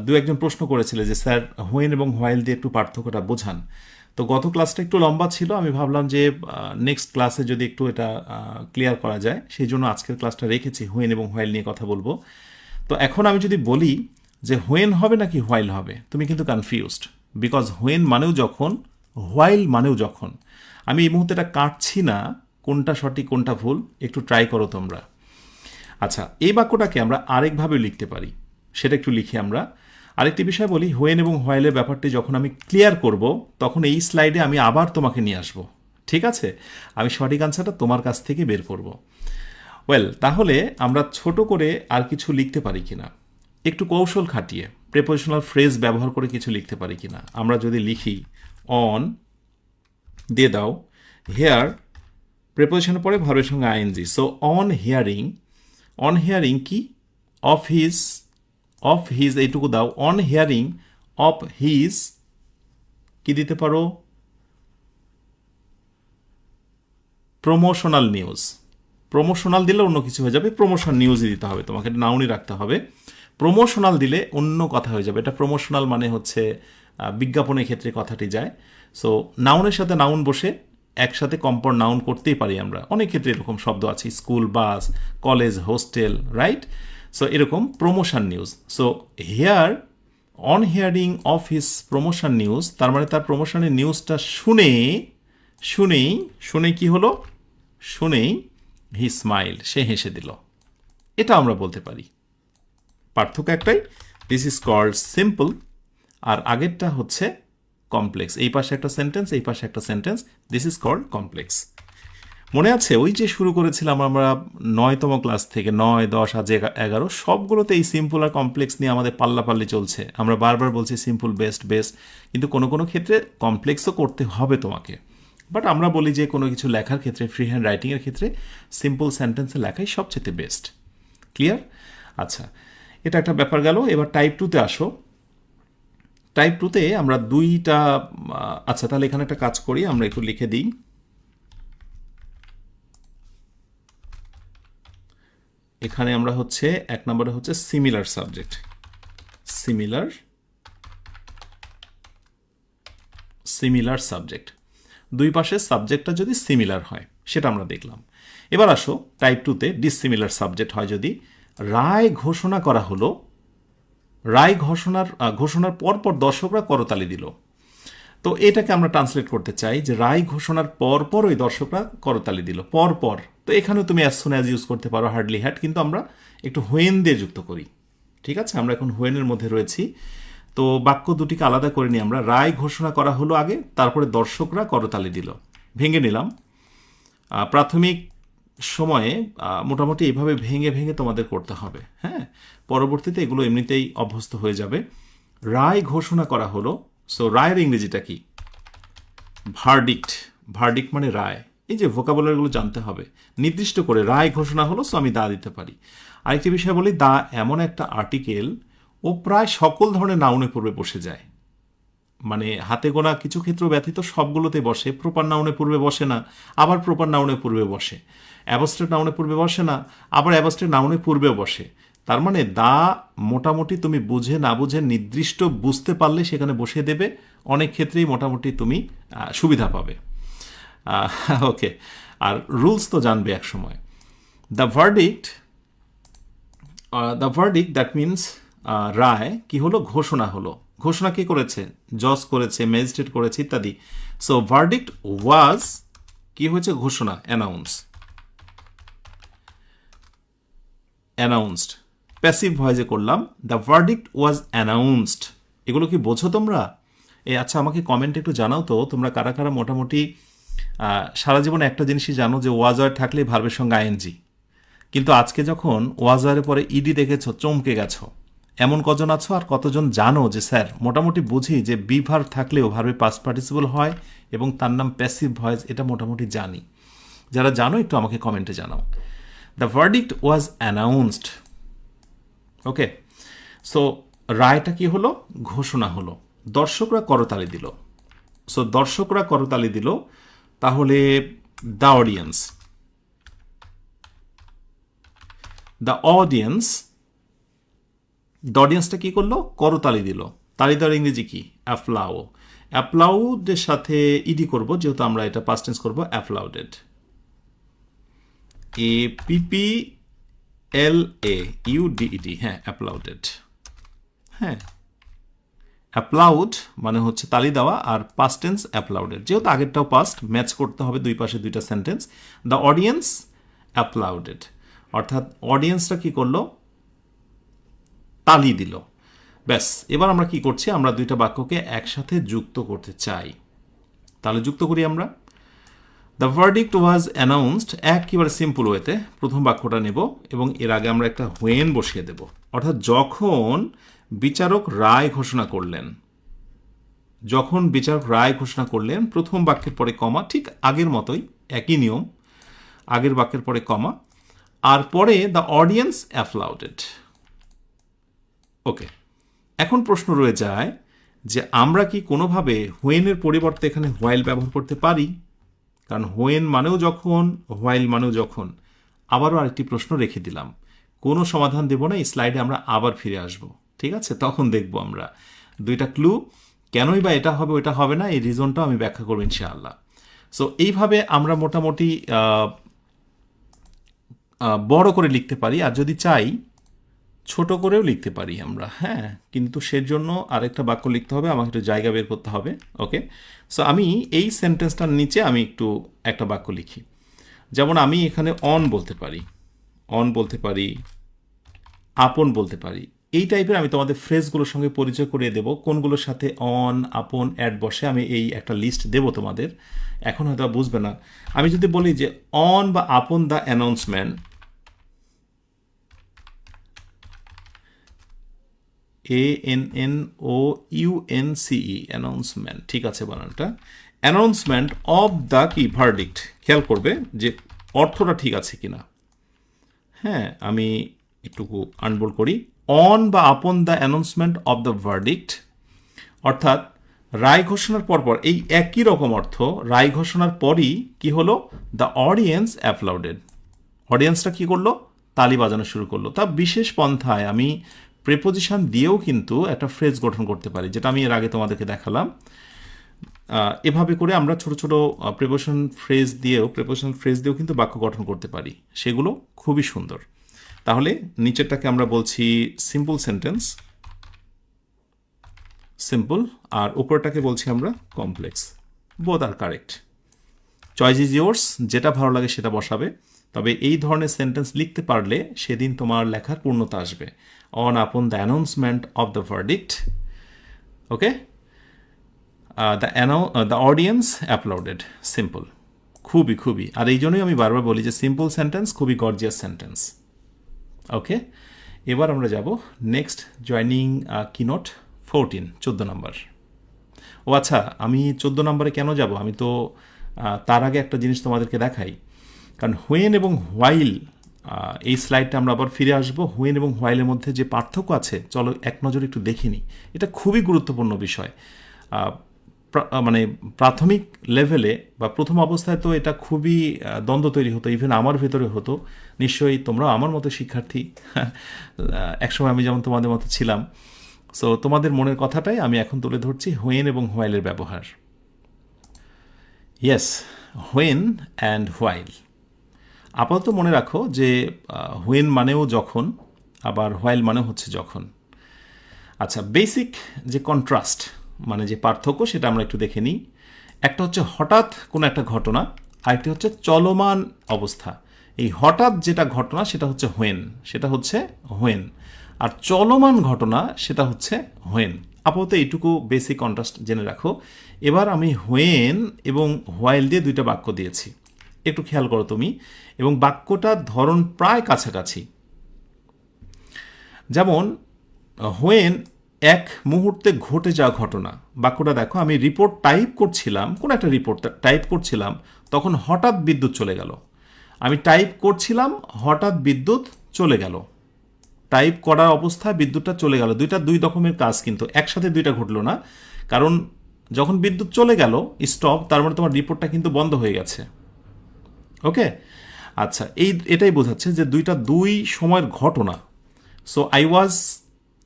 Speaker 1: দু একজন প্রশ্ন করেছিল যে স্যার হোয়েন এবং হোয়াইল দিয়ে একটু পার্থক্যটা বোঝান। তো গত ক্লাসটা একটু লম্বা ছিল, আমি ভাবলাম যে নেক্সট ক্লাসে যদি একটু এটা ক্লিয়ার করা যায়, সেই জন্য আজকের ক্লাসটা রেখেছি, হোয়েন এবং হোয়াইল নিয়ে কথা বলবো। তো এখন আমি যদি বলি যে হোয়েন হবে নাকি হোয়াইল হবে, তুমি কিন্তু কনফিউজড, বিকজ হোয়েন মানেও যখন, হোয়াইল মানেও যখন। আমি এই মুহূর্তে এটা কাটছি না, কোনটা সঠিক কোনটা ভুল একটু ট্রাই করো তোমরা। আচ্ছা, এই বাক্যটাকে আমরা আরেকভাবে লিখতে পারি, সেটা একটু লিখি আমরা। আরেকটি বিষয় বলি, হোয়েন এবং হোয়াইলের ব্যাপারটি যখন আমি ক্লিয়ার করব, তখন এই স্লাইডে আমি আবার তোমাকে নিয়ে আসব, ঠিক আছে? আমি সঠিক আনসারটা তোমার কাছ থেকে বের করব। ওয়েল, তাহলে আমরা ছোট করে আর কিছু লিখতে পারি কিনা, একটু কৌশল খাটিয়ে প্রেপোজিশনাল ফ্রেজ ব্যবহার করে কিছু লিখতে পারি কিনা। আমরা যদি লিখি অন দিয়ে দাও, হেয়ার প্রেপোজিশনের পরে ভার্বের সঙ্গে ING, so on hearing on hearing কি, অফ হিজ এইটুকু দাও, অন হিয়ারিং অফ হিজ কি দিতে পারো, প্রমোশনাল নিউজ। প্রমোশনাল দিলে অন্য কিছু হয়ে যাবে, প্রমোশন নিউজই দিতে হবে তোমাকে, নাউনই রাখতে হবে। প্রমোশনাল দিলে অন্য কথা হয়ে যাবে। এটা প্রমোশনাল মানে হচ্ছে বিজ্ঞাপনের ক্ষেত্রে কথাটি যায়। সো নাউনের সাথে নাউন বসে একসাথে কম্পাউন্ড নাউন করতেই পারি আমরা, অনেক ক্ষেত্রে এরকম শব্দ আছে, স্কুল, বাস, কলেজ, হোস্টেল, রাইট? সো এরকম promotion news. So here on hearing of his promotion news, তার মানে তার প্রমোশনের নিউজটা শুনেই কি হলো, শুনেই হি স্মাইল, সে হেসে দিল। এটা আমরা বলতে পারি। পার্থক্য একটাই, দিস ইজ কল্ড সিম্পল, আর আগেরটা হচ্ছে কমপ্লেক্স। এই পাশে একটা সেন্টেন্স, এই পাশে একটা sentence, this is called complex. মনে আছে ওই যে শুরু করেছিলাম আমরা 9তম ক্লাস থেকে, 9, 10, আজ 11, সবগুলোতে এই সিম্পল আর কমপ্লেক্স নিয়ে আমাদের পাল্লাপাল্লি চলছে। আমরা বারবার বলছি সিম্পল বেস্ট, কিন্তু কোনো কোনো ক্ষেত্রে কমপ্লেক্সও করতে হবে তোমাকে। বাট আমরা বলি যে কোনো কিছু লেখার ক্ষেত্রে, ফ্রি হ্যান্ড রাইটিংয়ের ক্ষেত্রে সিম্পল সেন্টেন্সে লেখাই সবচেয়ে বেস্ট। ক্লিয়ার? আচ্ছা, এটা একটা ব্যাপার গেল। এবার টাইপ 2তে আসো। টাইপ 2তে আমরা দুইটা, আচ্ছা তাহলে এখানে একটা কাজ করি, আমরা একটু লিখে দিই। এখানে আমরা হচ্ছে 1 নম্বরে হচ্ছে সিমিলার সাবজেক্ট, সিমিলার সাবজেক্ট, দুই পাশের সাবজেক্টটা যদি সিমিলার হয় সেটা আমরা দেখলাম। এবার আসো টাইপ 2তে ডিসিমিলার সাবজেক্ট হয় যদি, রায় ঘোষণা করা হলো, রায় ঘোষণার পরপর দর্শকরা করতালি দিল। তো এটাকে আমরা ট্রান্সলেট করতে চাই যে রায় ঘোষণার পরপর ওই দর্শকরা করতালি দিল, পরপর। তো এখানে তুমি অ্যাজ সুন অ্যাজ ইউজ করতে পারো, হার্ডলি হ্যাড, কিন্তু আমরা একটু হোয়েন দিয়ে যুক্ত করি। ঠিক আছে, আমরা এখন হোয়েনের মধ্যে রয়েছি। তো বাক্য দুটিকে আলাদা করে নিই আমরা। রায় ঘোষণা করা হলো আগে, তারপরে দর্শকরা করতালি দিল। ভেঙে নিলাম। প্রাথমিক সময়ে মোটামুটি এইভাবে ভেঙে ভেঙে তোমাদের করতে হবে, হ্যাঁ। পরবর্তীতে এগুলো এমনিতেই অভ্যস্ত হয়ে যাবে। রায় ঘোষণা করা হলো, সো রায়ের ইংরেজিটা কি? ভার্ডিক্ট। ভার্ডিক্ট মানে রায়। এই যে ভোকাবুলারিগুলো জানতে হবে। নির্দিষ্ট করে রায় ঘোষণা হলো, সো আমি দা দিতে পারি। আরেকটি বিষয় বলি, দা এমন একটা আর্টিকেল, ও প্রায় সকল ধরনের নাউনের পূর্বে বসে যায়। মানে হাতে গোনা কিছু ক্ষেত্র ব্যতীত সবগুলোতে বসে। প্রপার নাউনের পূর্বে বসে না, আবার প্রপার নাউনের পূর্বে বসে। অ্যাবস্ট্রাক্ট নাউনের পূর্বে বসে না, আবার অ্যাবস্ট্রাক্ট নাউনের পূর্বেও বসে। তার মানে দা মোটামুটি তুমি বুঝে না বুঝে নির্দিষ্ট বুঝতে পারলে সেখানে বসিয়ে দেবে। অনেক ক্ষেত্রেই মোটামুটি তুমি সুবিধা পাবে। ওকে, আর রুলস তো জানবে এক সময়। দ্য ভার্ডিক্ট দ্যাট মিনস রায় কি হলো? ঘোষণা হলো। ঘোষণা কি করেছে? জজ করেছে, ম্যাজিস্ট্রেট করেছে ইত্যাদি। সো ভার্ডিক্ট ওয়াজ কি হয়েছে? ঘোষণা, অ্যানাউন্সড। প্যাসিভ ভয়েসে করলাম, দ্য ভার্ডিক্ট ওয়াজ অ্যানাউন্সড। এগুলো কি বোঝো তোমরা? আচ্ছা আমাকে কমেন্টে একটু জানাও তো তোমরা কারা কারা মোটামুটি সারা জীবনে একটা জিনিসই জানো যে ওয়াজ ওয়ার থাকলে ভার্বের সঙ্গে আইএনজি, কিন্তু আজকে যখন ওয়াজ ওয়ারের পরে ইডি দেখেছো চমকে গেছো। এমন কজন আছো? আর কতজন জানো যে স্যার মোটামুটি বুঝি যে বি ভার্ব থাকলেও ভার্বে পাস্ট পার্টিসিপল হয় এবং তার নাম প্যাসিভ ভয়েস, এটা মোটামুটি জানি। যারা জানো একটু আমাকে কমেন্টে জানাও। The verdict was announced. Okay, so রায়টা কি হলো? ঘোষণা হলো। দর্শকরা করতালি দিল। সো দর্শকরা করতালি দিল, তাহলে দ্য অডিয়েন্স, দ্য অডিয়েন্সটা কি করলো? করতালি দিল। তালি দেওয়ার ইংরেজি কি? অ্যাপ্লাউ। অ্যাপ্লাউডের সাথে ইডি করব, যেহেতু আমরা এটা পাস্ট টেন্স করবো, অ্যাপ্লাউডেড। APPLAUDED, হ্যাঁ অ্যাপ্লাউডেড। হ্যাঁ, অ্যাপ্লাউড মানে হচ্ছে তালি দেওয়া, আর পাস্ট টেন্স অ্যাপ্লাউডেড। যেহেতু আগেরটাও পাস্ট, ম্যাচ করতে হবে দুই পাশে দুইটা সেন্টেন্স। দ্য অডিয়েন্স অ্যাপ্লাউডেড, অর্থাৎ অডিয়েন্সটা কি করলো? তালি দিল। ব্যাস, এবার আমরা কি করছি? আমরা দুইটা বাক্যকে একসাথে যুক্ত করতে চাই। তাহলে যুক্ত করি আমরা। দ্য ভার্ডিক্ট ওয়াজ অ্যানাউন্সড, একেবারে সিম্পল ওয়েতে প্রথম বাক্যটা নেব এবং এর আগে আমরা একটা হোয়েন বসিয়ে দেব। অর্থাৎ যখন বিচারক রায় ঘোষণা করলেন, প্রথম বাক্যের পরে কমা, ঠিক আগের মতোই একই নিয়ম, আগের বাক্যের পরে কমা, আর পরে দ্য অডিয়েন্স অ্যাপ্লাউডেড। ওকে, এখন প্রশ্ন রয়ে যায় যে আমরা কি কোনোভাবে হোয়েনের পরিবর্তে এখানে হোয়াইল ব্যবহার করতে পারি? কারণ হোয়েন মানেও যখন, হোয়াইল মানেও যখন। আবারও আরেকটি প্রশ্ন রেখে দিলাম, কোনো সমাধান দেব না, এই স্লাইডে আমরা আবার ফিরে আসব, ঠিক আছে? তখন দেখব আমরা দুইটা ক্লু, কেনই বা এটা হবে ওটা হবে না, এই রিজনটাও আমি ব্যাখ্যা করব ইনশাআল্লাহ। সো এইভাবে আমরা মোটামুটি বড় করে লিখতে পারি, আর যদি চাই ছোট করেও লিখতে পারি আমরা, হ্যাঁ। কিন্তু সেজন্য আরেকটা বাক্য লিখতে হবে, আমাকে একটু জায়গা বের করতে হবে। ওকে, সো আমি এই সেন্টেন্সটার নিচে আমি একটু একটা বাক্য লিখি। যেমন আমি এখানে অন বলতে পারি, অন বলতে পারি, আপন বলতে পারি। এই টাইপের আমি তোমাদের ফ্রেজগুলোর সঙ্গে পরিচয় করিয়ে দেব, কোনগুলোর সাথে অন, আপন, অ্যাড বসে। আমি এই একটা লিস্ট দেব তোমাদের, এখন হয়তো বুঝবে না। আমি যদি বলি যে অন বা আপন দ্য অ্যানাউন্সমেন্ট, ANNOUNCE, অ্যানাউন্সমেন্ট, ঠিক আছে বানানটা। অ্যানাউন্সমেন্ট অফ দ্য কি ভার্ডিক্ট, খেয়াল করবে যে অর্থটা ঠিক আছে কিনা। হ্যাঁ, আমি একটুকু আনবোল্ড করি। অন বা আপন the announcement of the verdict, অর্থাৎ রায় ঘোষণার পরপর, এই একই রকম অর্থ, রায় ঘোষণার পরই কি হলো, দ্য অডিয়েন্স অ্যাপ্লাউডেড। অডিয়েন্সটা কি করলো, তালি বাজানো শুরু করলো। তা বিশেষ পন্থায় আমি প্রেপোজিশন দিয়েও কিন্তু একটা ফ্রেজ গঠন করতে পারি, যেটা আমি এর আগে তোমাদেরকে দেখালাম। এভাবে করে আমরা ছোট ছোট প্রেপোজিশন ফ্রেজ দিয়েও কিন্তু বাক্য গঠন করতে পারি, সেগুলো খুবই সুন্দর। তাহলে নিচেরটাকে আমরা বলছি সিম্পল সেন্টেন্স, সিম্পল, আর উপরটাকে বলছি আমরা complex. Both are correct, choice is yours, যেটা ভালো লাগে সেটা বসাবে। তবে এই ধরনের সেন্টেন্স লিখতে পারলে সেদিন তোমার লেখার পূর্ণতা আসবে। On upon the announcement of the verdict, okay, the audience applauded, simple, খুবই। আর এই জন্যই আমি বারবার বলি যে সিম্পল সেন্টেন্স খুবই গর্জিয়াস সেন্টেন্স। ওকে, এবার আমরা যাব নেক্সট, জয়নিং কিনোট 14, 14 নম্বর। ও আচ্ছা, আমি 14 নম্বরে কেন যাব, আমি তো তার আগে একটা জিনিস তোমাদেরকে দেখাই। কারণ হোয়েন এবং হোয়াইল, এই স্লাইডটা আমরা আবার ফিরে আসবো। হোয়েন এবং হোয়াইলের মধ্যে যে পার্থক্য আছে, চলো এক নজরে একটু দেখে নিই। এটা খুবই গুরুত্বপূর্ণ বিষয়। মানে প্রাথমিক লেভেলে বা প্রথম অবস্থায় তো এটা খুবই দ্বন্দ্ব তৈরি হতো, ইভেন আমার ভেতরে হতো। নিশ্চয়ই তোমরা আমার মতো শিক্ষার্থী, একসময় আমি যেমন তোমাদের মতো ছিলাম। সো তোমাদের মনের কথাটাই আমি এখন তুলে ধরছি, হোয়েন এবং হোয়াইলের ব্যবহার। Yes, when and while. আপাতত মনে রাখো যে হোয়েন মানেও যখন, আবার হোয়াইল মানেও হচ্ছে যখন। আচ্ছা, বেসিক যে কন্ট্রাস্ট মানে যে পার্থক্য, সেটা আমরা একটু দেখে নিই। একটা হচ্ছে হঠাৎ কোনো একটা ঘটনা, আরেকটি হচ্ছে চলমান অবস্থা। এই হঠাৎ যেটা ঘটনা সেটা হচ্ছে হোয়েন, আর চলমান ঘটনা সেটা হচ্ছে হোয়েন। আপাতত এইটুকু বেসিক কন্ট্রাস্ট জেনে রাখো। এবার আমি হোয়েন এবং হোয়াইল দিয়ে দুইটা বাক্য দিয়েছি, একটু খেয়াল করো তুমি, এবং বাক্যটার ধরন প্রায় কাছাকাছি। যেমন হোয়েন এক মুহূর্তে ঘটে যাওয়া ঘটনা, বাক্যটা দেখো, আমি রিপোর্ট টাইপ করছিলাম, কোন একটা রিপোর্ট টাইপ করছিলাম, তখন হঠাৎ বিদ্যুৎ চলে গেল। আমি টাইপ করছিলাম, হঠাৎ বিদ্যুৎ চলে গেল। টাইপ করার অবস্থায় বিদ্যুৎটা চলে গেল। দুই রকমের কাজ, কিন্তু একসাথে দুইটা ঘটলো না। কারণ যখন বিদ্যুৎ চলে গেল, স্টপ, তার মানে তোমার রিপোর্টটা কিন্তু বন্ধ হয়ে গেছে। ওকে, আচ্ছা, এটাই বোঝাচ্ছে যে দুই সময়ের ঘটনা। So I was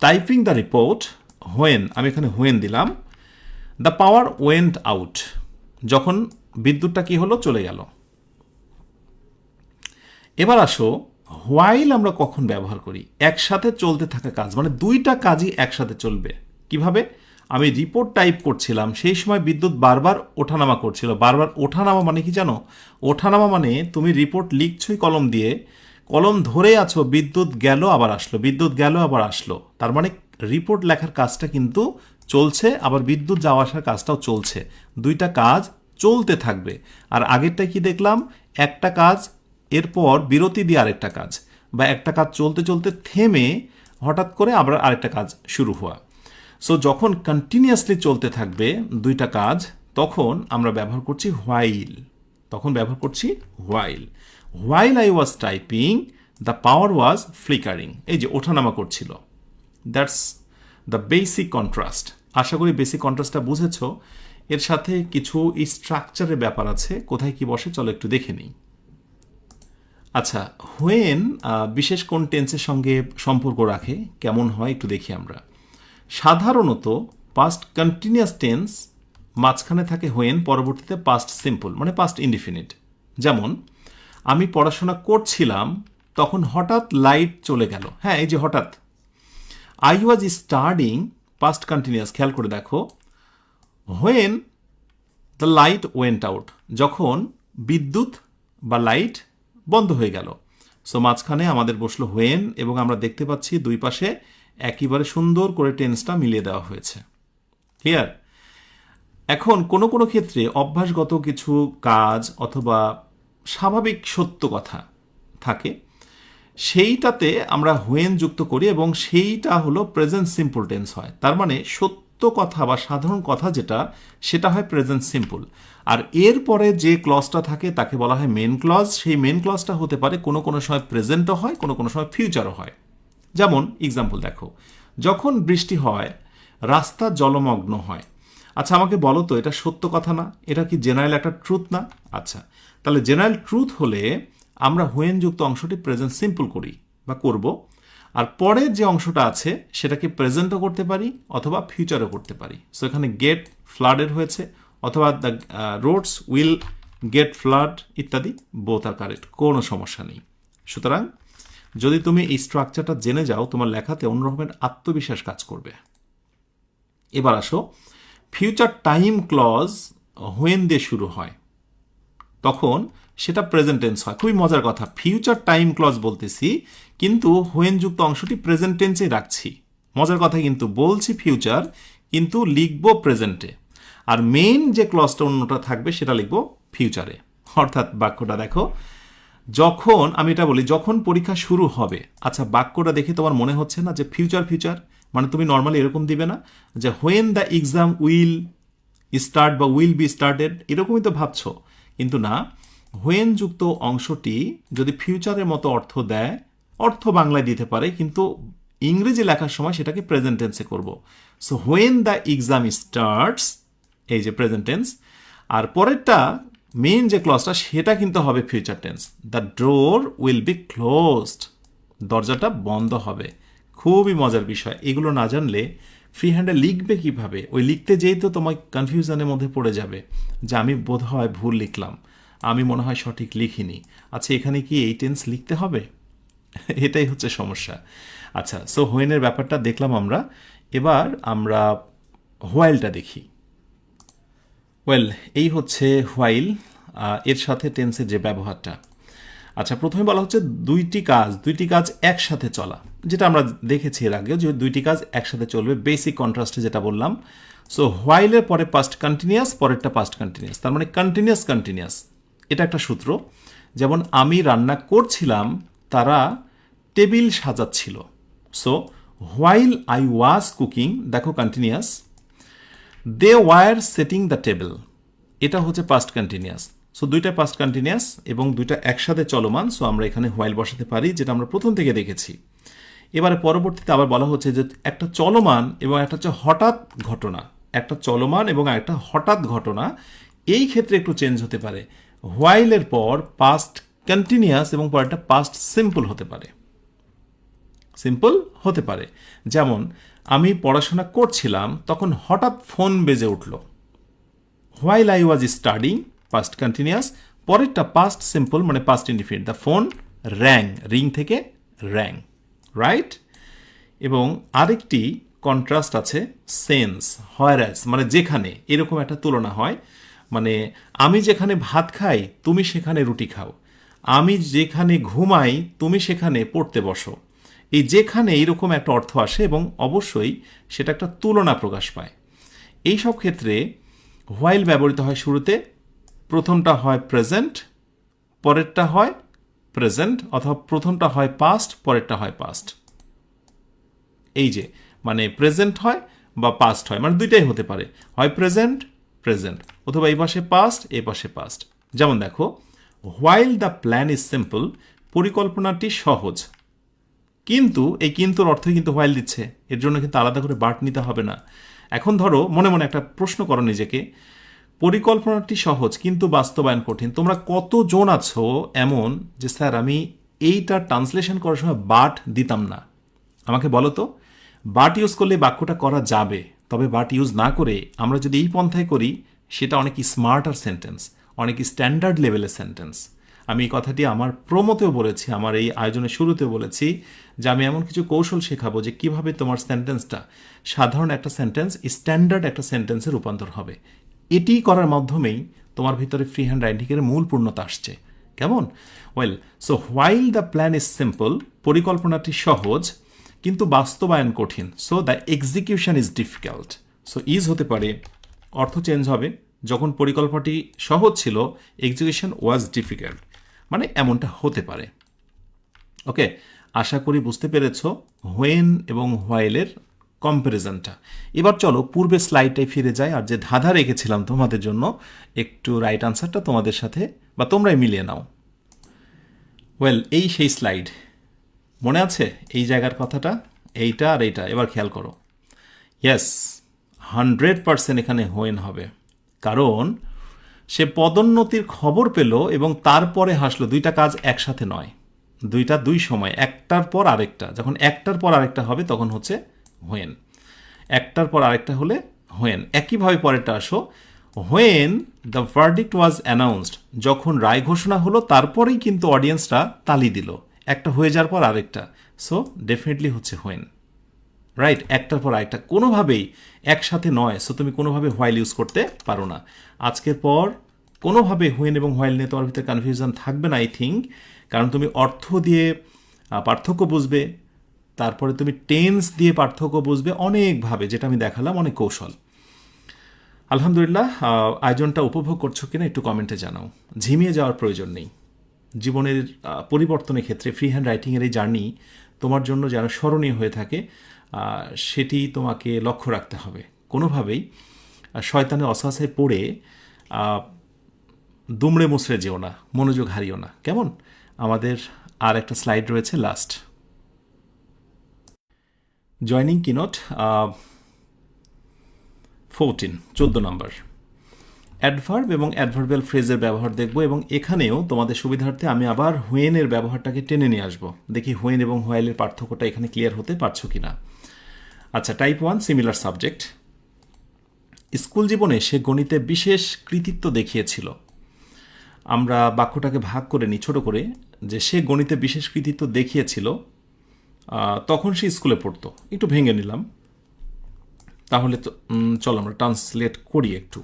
Speaker 1: typing the report when, আমি এখানে হোয়েন দিলাম, দ্য পাওয়ার ওয়েন্ট আউট, যখন বিদ্যুৎটা কি হলো, চলে গেল। এবার আসো, হোয়াইল আমরা কখন ব্যবহার করি? একসাথে চলতে থাকা কাজ, মানে দুইটা কাজই একসাথে চলবে। কিভাবে? আমি রিপোর্ট টাইপ করছিলাম, সেই সময় বিদ্যুৎ বারবার ওঠানামা করছিল। বারবার ওঠানামা মানে কি জানো? ওঠানামা মানে তুমি রিপোর্ট লিখছই কলম দিয়ে, কলম ধরে আছো, বিদ্যুৎ গেল আবার আসলো, বিদ্যুৎ গেল আবার আসলো। তার মানে রিপোর্ট লেখার কাজটা কিন্তু চলছে, আবার বিদ্যুৎ যাওয়া আসার কাজটাও চলছে। দুইটা কাজ চলতে থাকবে। আর আগেরটা কি দেখলাম? একটা কাজ, এরপর বিরতি দিয়ে আরেকটা কাজ, বা একটা কাজ চলতে চলতে থেমে হঠাৎ করে আবার আরেকটা কাজ শুরু হওয়া। সো যখন কন্টিনিউয়াসলি চলতে থাকবে দুইটা কাজ, তখন আমরা ব্যবহার করছি while. While I was typing the power was flickering, এই যে ওঠানামা করছিল। That's the basic contrast. আশা করি বেসিক কন্ট্রাস্টটা বুঝেছ। এর সাথে কিছু স্ট্রাকচারের ব্যাপার আছে, কোথায় কি বসে চলো একটু দেখে নিই। আচ্ছা, হোয়েন বিশেষ কোন টেন্সের সঙ্গে সম্পর্ক রাখে, কেমন হয় একটু দেখি আমরা। সাধারণত পাস্ট কন্টিনিউয়াস টেন্স মাঝখানে থাকে হোয়েন, পরবর্তীতে পাস্ট সিম্পল মানে পাস্ট ইনডিফিনিট। যেমন আমি পড়াশোনা করছিলাম, তখন হঠাৎ লাইট চলে গেল। হ্যাঁ, এই যে হঠাৎ। I was studying, past continuous, খেয়াল করে দেখো। When the light went out, যখন বিদ্যুৎ বা লাইট বন্ধ হয়ে গেল। সো মাঝখানে আমাদের বসলো হোয়েন, এবং আমরা দেখতে পাচ্ছি দুই পাশে একেবারে সুন্দর করে টেন্সটা মিলিয়ে দেওয়া হয়েছে। ক্লিয়ার? এখন কোনো কোনো ক্ষেত্রে অভ্যাসগত কিছু কাজ অথবা স্বাভাবিক সত্য কথা থাকে, সেইটাতে আমরা হোয়েন যুক্ত করি এবং সেইটা হলো প্রেজেন্ট সিম্পল টেন্স হয়। তার মানে সত্য কথা বা সাধারণ কথা যেটা, সেটা হয় প্রেজেন্ট সিম্পল। আর এরপরে যে ক্লজটা থাকে তাকে বলা হয় মেন ক্লজ। সেই মেন ক্লজটা হতে পারে কোনো কোনো সময় প্রেজেন্টও হয়, কোনো কোনো সময় ফিউচারও হয়। যেমন এক্সাম্পল দেখো, যখন বৃষ্টি হয় রাস্তা জলমগ্ন হয়। আচ্ছা, আমাকে বলো তো, এটা সত্য কথা না? এটা কি জেনারেল একটা ট্রুথ না? আচ্ছা, তাহলে জেনারেল ট্রুথ হলে আমরা হোয়েন যুক্ত অংশটি প্রেজেন্ট সিম্পল করি বা করব, আর পরের যে অংশটা আছে সেটাকে প্রেজেন্টও করতে পারি অথবা ফিউচারও করতে পারি। সো এখানে গেট ফ্লাডেড হয়েছে, অথবা the roads will get flood ইত্যাদি, বোথ আর কারেক্ট, কোনো সমস্যা নেই। সুতরাং যদি তুমি এই স্ট্রাকচারটা জেনে যাও, তোমার লেখাতে অন্যরকমের আত্মবিশ্বাস কাজ করবে। এবার আসো, ফিউচার টাইম ক্লজ হোয়েন দিয়ে শুরু হয়, তখন সেটা প্রেজেন্ট টেন্স হয়। খুবই মজার কথা, ফিউচার টাইম ক্লজ বলতেছি কিন্তু হোয়েন যুক্ত অংশটি প্রেজেন্ট টেন্সে রাখছি। মজার কথা, কিন্তু বলছি ফিউচার কিন্তু লিখবো প্রেজেন্টে, আর মেইন যে ক্লজটা অন্যটা থাকবে সেটা লিখবো ফিউচারে। অর্থাৎ বাক্যটা দেখো, যখন আমি এটা বলি যখন পরীক্ষা শুরু হবে। আচ্ছা, বাক্যটা দেখে তোমার মনে হচ্ছে না যে ফিউচার ফিউচার, মানে তুমি নর্মালি এরকম দিবে না যে when the exam will start বা উইল বি স্টার্টেড, এরকমই তো ভাবছো, কিন্তু না। হোয়েন যুক্ত অংশটি যদি ফিউচারের মতো অর্থ দেয়, অর্থ বাংলায় দিতে পারে, কিন্তু ইংরেজি লেখার সময় সেটাকে প্রেজেন্ট টেন্সে করব। So when the exam starts, এই যে প্রেজেন্ট টেন্স, আর পরেরটা মেইন যে ক্লজটা সেটা কিন্তু হবে future tense. The door will be closed, দরজাটা বন্ধ হবে। খুবই মজার বিষয়। এগুলো না জানলে ফ্রি হ্যান্ডে লিখবে কিভাবে? ওই লিখতে যেই তো তোমার কনফিউশনের মধ্যে পড়ে যাবে যে আমি বোধ হয় ভুল লিখলাম, আমি মনে হয় সঠিক লিখিনি। আচ্ছা, এখানে কি এই টেন্স লিখতে হবে? এটাই হচ্ছে সমস্যা। আচ্ছা, সো হোয়েনের ব্যাপারটা দেখলাম আমরা। এবার আমরা হোয়াইলটা দেখি। ওয়েল, এই হচ্ছে হোয়াইল, এর সাথে টেন্সের যে ব্যবহারটা। আচ্ছা, প্রথমে বলা হচ্ছে দুইটি কাজ একসাথে চলা, যেটা আমরা দেখেছি এর আগেও যে দুইটি কাজ একসাথে চলবে, বেসিক কন্ট্রাস্টে যেটা বললাম। সো হোয়াইলের পরে পাস্ট কন্টিনিউয়াস, পরেরটা পাস্ট কন্টিনিউয়াস, তার মানে কন্টিনিউয়াস। এটা একটা সূত্র। যেমন আমি রান্না করছিলাম, তারা টেবিল সাজাচ্ছিল। So while I was cooking, দেখো continuous. They were setting the table, এটা হচ্ছে পাস্ট কন্টিনিউয়াস। সো দুইটা পাস্ট কন্টিনিউয়াস এবং দুইটা একসাথে চলমান। সো আমরা এখানে হোয়াইল বসাতে পারি, যেটা আমরা প্রথম থেকে দেখেছি। এবারে পরবর্তীতে আবার বলা হচ্ছে যে একটা চলমান এবং একটা হচ্ছে হঠাৎ ঘটনা, একটা চলমান এবং একটা হঠাৎ ঘটনা, এই ক্ষেত্রে একটু চেঞ্জ হতে পারে। হোয়াইলের পর পাস্ট কন্টিনিউয়াস এবং পরেরটা পাস্ট সিম্পল হতে পারে। যেমন আমি পড়াশোনা করছিলাম, তখন হঠাৎ ফোন বেজে উঠল। While I was studying, past continuous, পরেরটা পাস্ট সিম্পল মানে past indefinite. The phone rang, ring থেকে র্যাং, রাইট? এবং আরেকটি কন্ট্রাস্ট আছে, সেন্স, হোয়ারাস, মানে যেখানে, এরকম একটা তুলনা হয়। মানে আমি যেখানে ভাত খাই তুমি সেখানে রুটি খাও, আমি যেখানে ঘুমাই তুমি সেখানে পড়তে বসো। এই যেখানে এইরকম একটা অর্থ আসে এবং অবশ্যই সেটা একটা তুলনা প্রকাশ পায়। এই সব ক্ষেত্রে হোয়াইল ব্যবহৃত হয় শুরুতে। প্রথমটা হয় প্রেজেন্ট, পরেরটা হয় প্রেজেন্ট, অথবা প্রথমটা হয় পাস্ট, পরেরটা হয় পাস্ট। এই যে মানে প্রেজেন্ট হয় বা পাস্ট হয়, মানে দুইটাই হতে পারে, হয় প্রেজেন্ট অথবা এই পাশে পাস্ট, এই পাশে পাস্ট। যেমন দেখো, while the plan is simple পরিকল্পনাটি সহজ, কিন্তু এই কিন্তুর অর্থই কিন্তু হোয়াইল দিচ্ছে, এর জন্য কিন্তু আলাদা করে বাট নিতে হবে না। এখন ধরো মনে মনে একটা প্রশ্ন করো নিজেকে, পরিকল্পনাটি সহজ কিন্তু বাস্তবায়ন কঠিন। তোমরা কতজন আছো এমন যে স্যার আমি এইটা ট্রান্সলেশন করার সময় বাট দিতাম না? আমাকে বলো তো, বাট ইউজ করলে বাক্যটা করা যাবে, তবে বাট ইউজ না করে আমরা যদি এই পন্থায় করি সেটা অনেক স্মার্টার সেন্টেন্স, অনেক স্ট্যান্ডার্ড লেভেলের সেন্টেন্স। আমি এই কথাটি আমার প্রোমোতেও বলেছি, আমার এই আয়োজনের শুরুতেও বলেছি যে আমি এমন কিছু কৌশল শেখাবো যে কিভাবে তোমার সেন্টেন্সটা সাধারণ একটা সেন্টেন্স স্ট্যান্ডার্ড একটা সেন্টেন্সে রূপান্তর হবে। এটি করার মাধ্যমেই তোমার ভিতরে ফ্রি হ্যান্ড রাইটিংয়ের মূল পূর্ণতা আসছে। কেমন? Well, so while the plan is simple, পরিকল্পনাটি সহজ কিন্তু বাস্তবায়ন কঠিন, so the execution is difficult. So is হতে পারে, অর্থ চেঞ্জ হবে, যখন পরিকল্পনাটি সহজ ছিল এক্সিকিউশন ওয়াজ ডিফিকাল্ট, মানে এমনটা হতে পারে। ওকে, আশা করি বুঝতে পেরেছ হোয়েন এবং হোয়াইলের কম্প্যারিজনটা। এবার চলো পূর্বের স্লাইডটাই ফিরে যাই, আর যে ধাঁধা রেখেছিলাম তোমাদের জন্য একটু রাইট আনসারটা তোমাদের সাথে বা তোমরাই মিলিয়ে নাও। ওয়েল, এই সেই স্লাইড, মনে আছে এই জায়গার কথাটা, এইটা আর এইটা। এবার খেয়াল করো, ইয়েস 100% এখানে হোয়েন হবে, কারণ সে পদোন্নতির খবর পেল এবং তারপরে হাসলো। দুইটা কাজ একসাথে নয়, দুইটা দুই সময়, একটার পর আরেকটা। যখন একটার পর আরেকটা হবে তখন হচ্ছে হোয়েন, একটার পর আরেকটা হলে হোয়েন। একইভাবে পরেরটা আসো, when the verdict was announced, যখন রায় ঘোষণা হলো তারপরেই কিন্তু অডিয়েন্সরা তালি দিল, একটা হয়ে যাওয়ার পর আরেকটা। সো ডেফিনেটলি হচ্ছে হোয়েন, রাইট? একটার পর আরেকটা, কোনোভাবেই একসাথে নয়। সো তুমি কোনোভাবে হোয়াইল ইউজ করতে পারো না। আজকের পর কোনোভাবে হোয়েন এবং হোয়াইল নিয়ে তোমার ভিতরে কনফিউশন থাকবে না আই থিঙ্ক, কারণ তুমি অর্থ দিয়ে পার্থক্য বুঝবে, তারপরে তুমি টেন্স দিয়ে পার্থক্য বুঝবে অনেকভাবে, যেটা আমি দেখালাম, অনেক কৌশল। আলহামদুলিল্লাহ, আয়োজনটা উপভোগ করছো কিনা একটু কমেন্টে জানাও। ঝিমিয়ে যাওয়ার প্রয়োজন নেই। জীবনের পরিবর্তনের ক্ষেত্রে ফ্রি হ্যান্ড রাইটিংয়ের এই জার্নি তোমার জন্য যেন স্মরণীয় হয়ে থাকে, সেটি তোমাকে লক্ষ্য রাখতে হবে। কোনোভাবেই শয়তানের অসহায় পড়ে দুমড়ে মুচড়ে যেও না, মনোযোগ হারিও না। কেমন? আমাদের আর একটা স্লাইড রয়েছে লাস্ট, জয়নিং কিনোট 14 নম্বর। অ্যাডভার্ব এবং অ্যাডভার্বিয়াল ফ্রেজের ব্যবহার দেখব, এবং এখানেও তোমাদের সুবিধার্থে আমি আবার হোয়েনের ব্যবহারটাকে টেনে নিয়ে আসবো। দেখি হোয়েন এবং হোয়াইলের পার্থক্যটা এখানে ক্লিয়ার হতে পারছো কিনা। আচ্ছা, টাইপ 1, সিমিলার সাবজেক্ট। স্কুল জীবনে সে গণিতে বিশেষ কৃতিত্ব দেখিয়েছিল। আমরা বাক্যটাকে ভাগ করে নিই ছোট করে, যে সে গণিতে বিশেষ কৃতিত্ব দেখিয়েছিল তখন সে স্কুলে পড়তো। একটু ভেঙে নিলাম, তাহলে তো চলো আমরা ট্রান্সলেট করি একটু।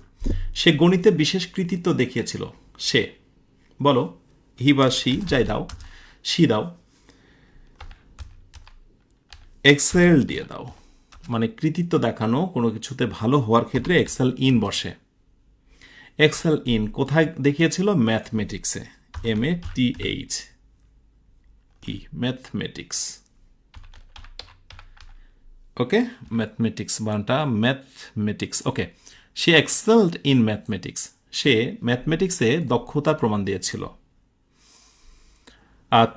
Speaker 1: সে গণিতে বিশেষ কৃতিত্ব দেখিয়েছিল। সে, বলো হি বা শি, যাই দাও, শি দাও, এক্সেল দিয়ে দাও, মানে কৃতিত্ব দেখানো, কোনো কিছুতে ভালো হওয়ার ক্ষেত্রে এক্সেল ইন বসে। এক্সেল ইন কোথায় দেখিয়েছিল? ম্যাথমেটিক্সে, MATH, ম্যাথমেটিক্স। ওকে, ম্যাথমেটিক্স বানটা ম্যাথমেটিক্স। ওকে, সে এক্সেলড ইন ম্যাথমেটিক্স, সে ম্যাথমেটিক্সে দক্ষতার প্রমাণ দিয়েছিল।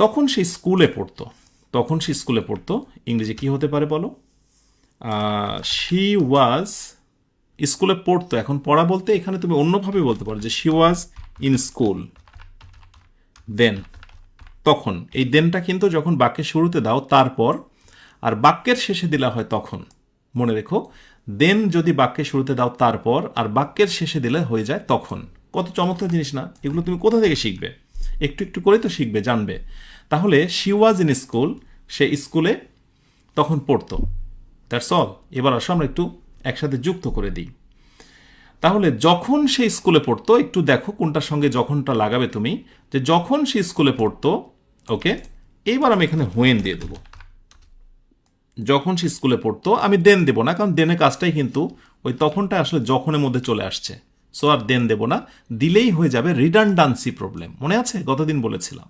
Speaker 1: তখন সে স্কুলে পড়তো, তখন সে স্কুলে পড়তো, ইংরেজি কি হতে পারে বলো? শি ওয়াজ, স্কুলে পড়তো, এখন পড়া বলতে এখানে তুমি অন্যভাবে বলতে পারো যে she was in school then. তখন এই দেনটা কিন্তু যখন বাক্যের শুরুতে দাও তারপর, আর বাক্যের শেষে দিলা হয় তখন। মনে রেখো, দেন যদি বাক্যের শুরুতে দাও তারপর, আর বাক্যের শেষে দিলে হয়ে যায় তখন। কত চমৎকার জিনিস না? এগুলো তুমি কোথা থেকে শিখবে? একটু একটু করে তো শিখবে, জানবে। তাহলে শি ওয়াজ ইন স্কুল, সে স্কুলে তখন পড়তো। That's all. এবার আসো আমরা একটু একসাথে যুক্ত করে দিই। তাহলে যখন সে স্কুলে পড়তো, একটু দেখো কোনটার সঙ্গে যখনটা লাগাবে তুমি, যে যখন সে স্কুলে পড়তো। ওকে, এইবার আমি এখানে হোয়েন দিয়ে দেবো। যখন সে স্কুলে পড়তো, আমি দেন দেবো না, কারণ দেনের কাজটাই কিন্তু ওই তখনটা আসলে যখনের মধ্যে চলে আসছে। সো আর দেন দেবো না, দিলেই হয়ে যাবে রিডান্ডান্সি প্রবলেম। মনে আছে গতদিন বলেছিলাম।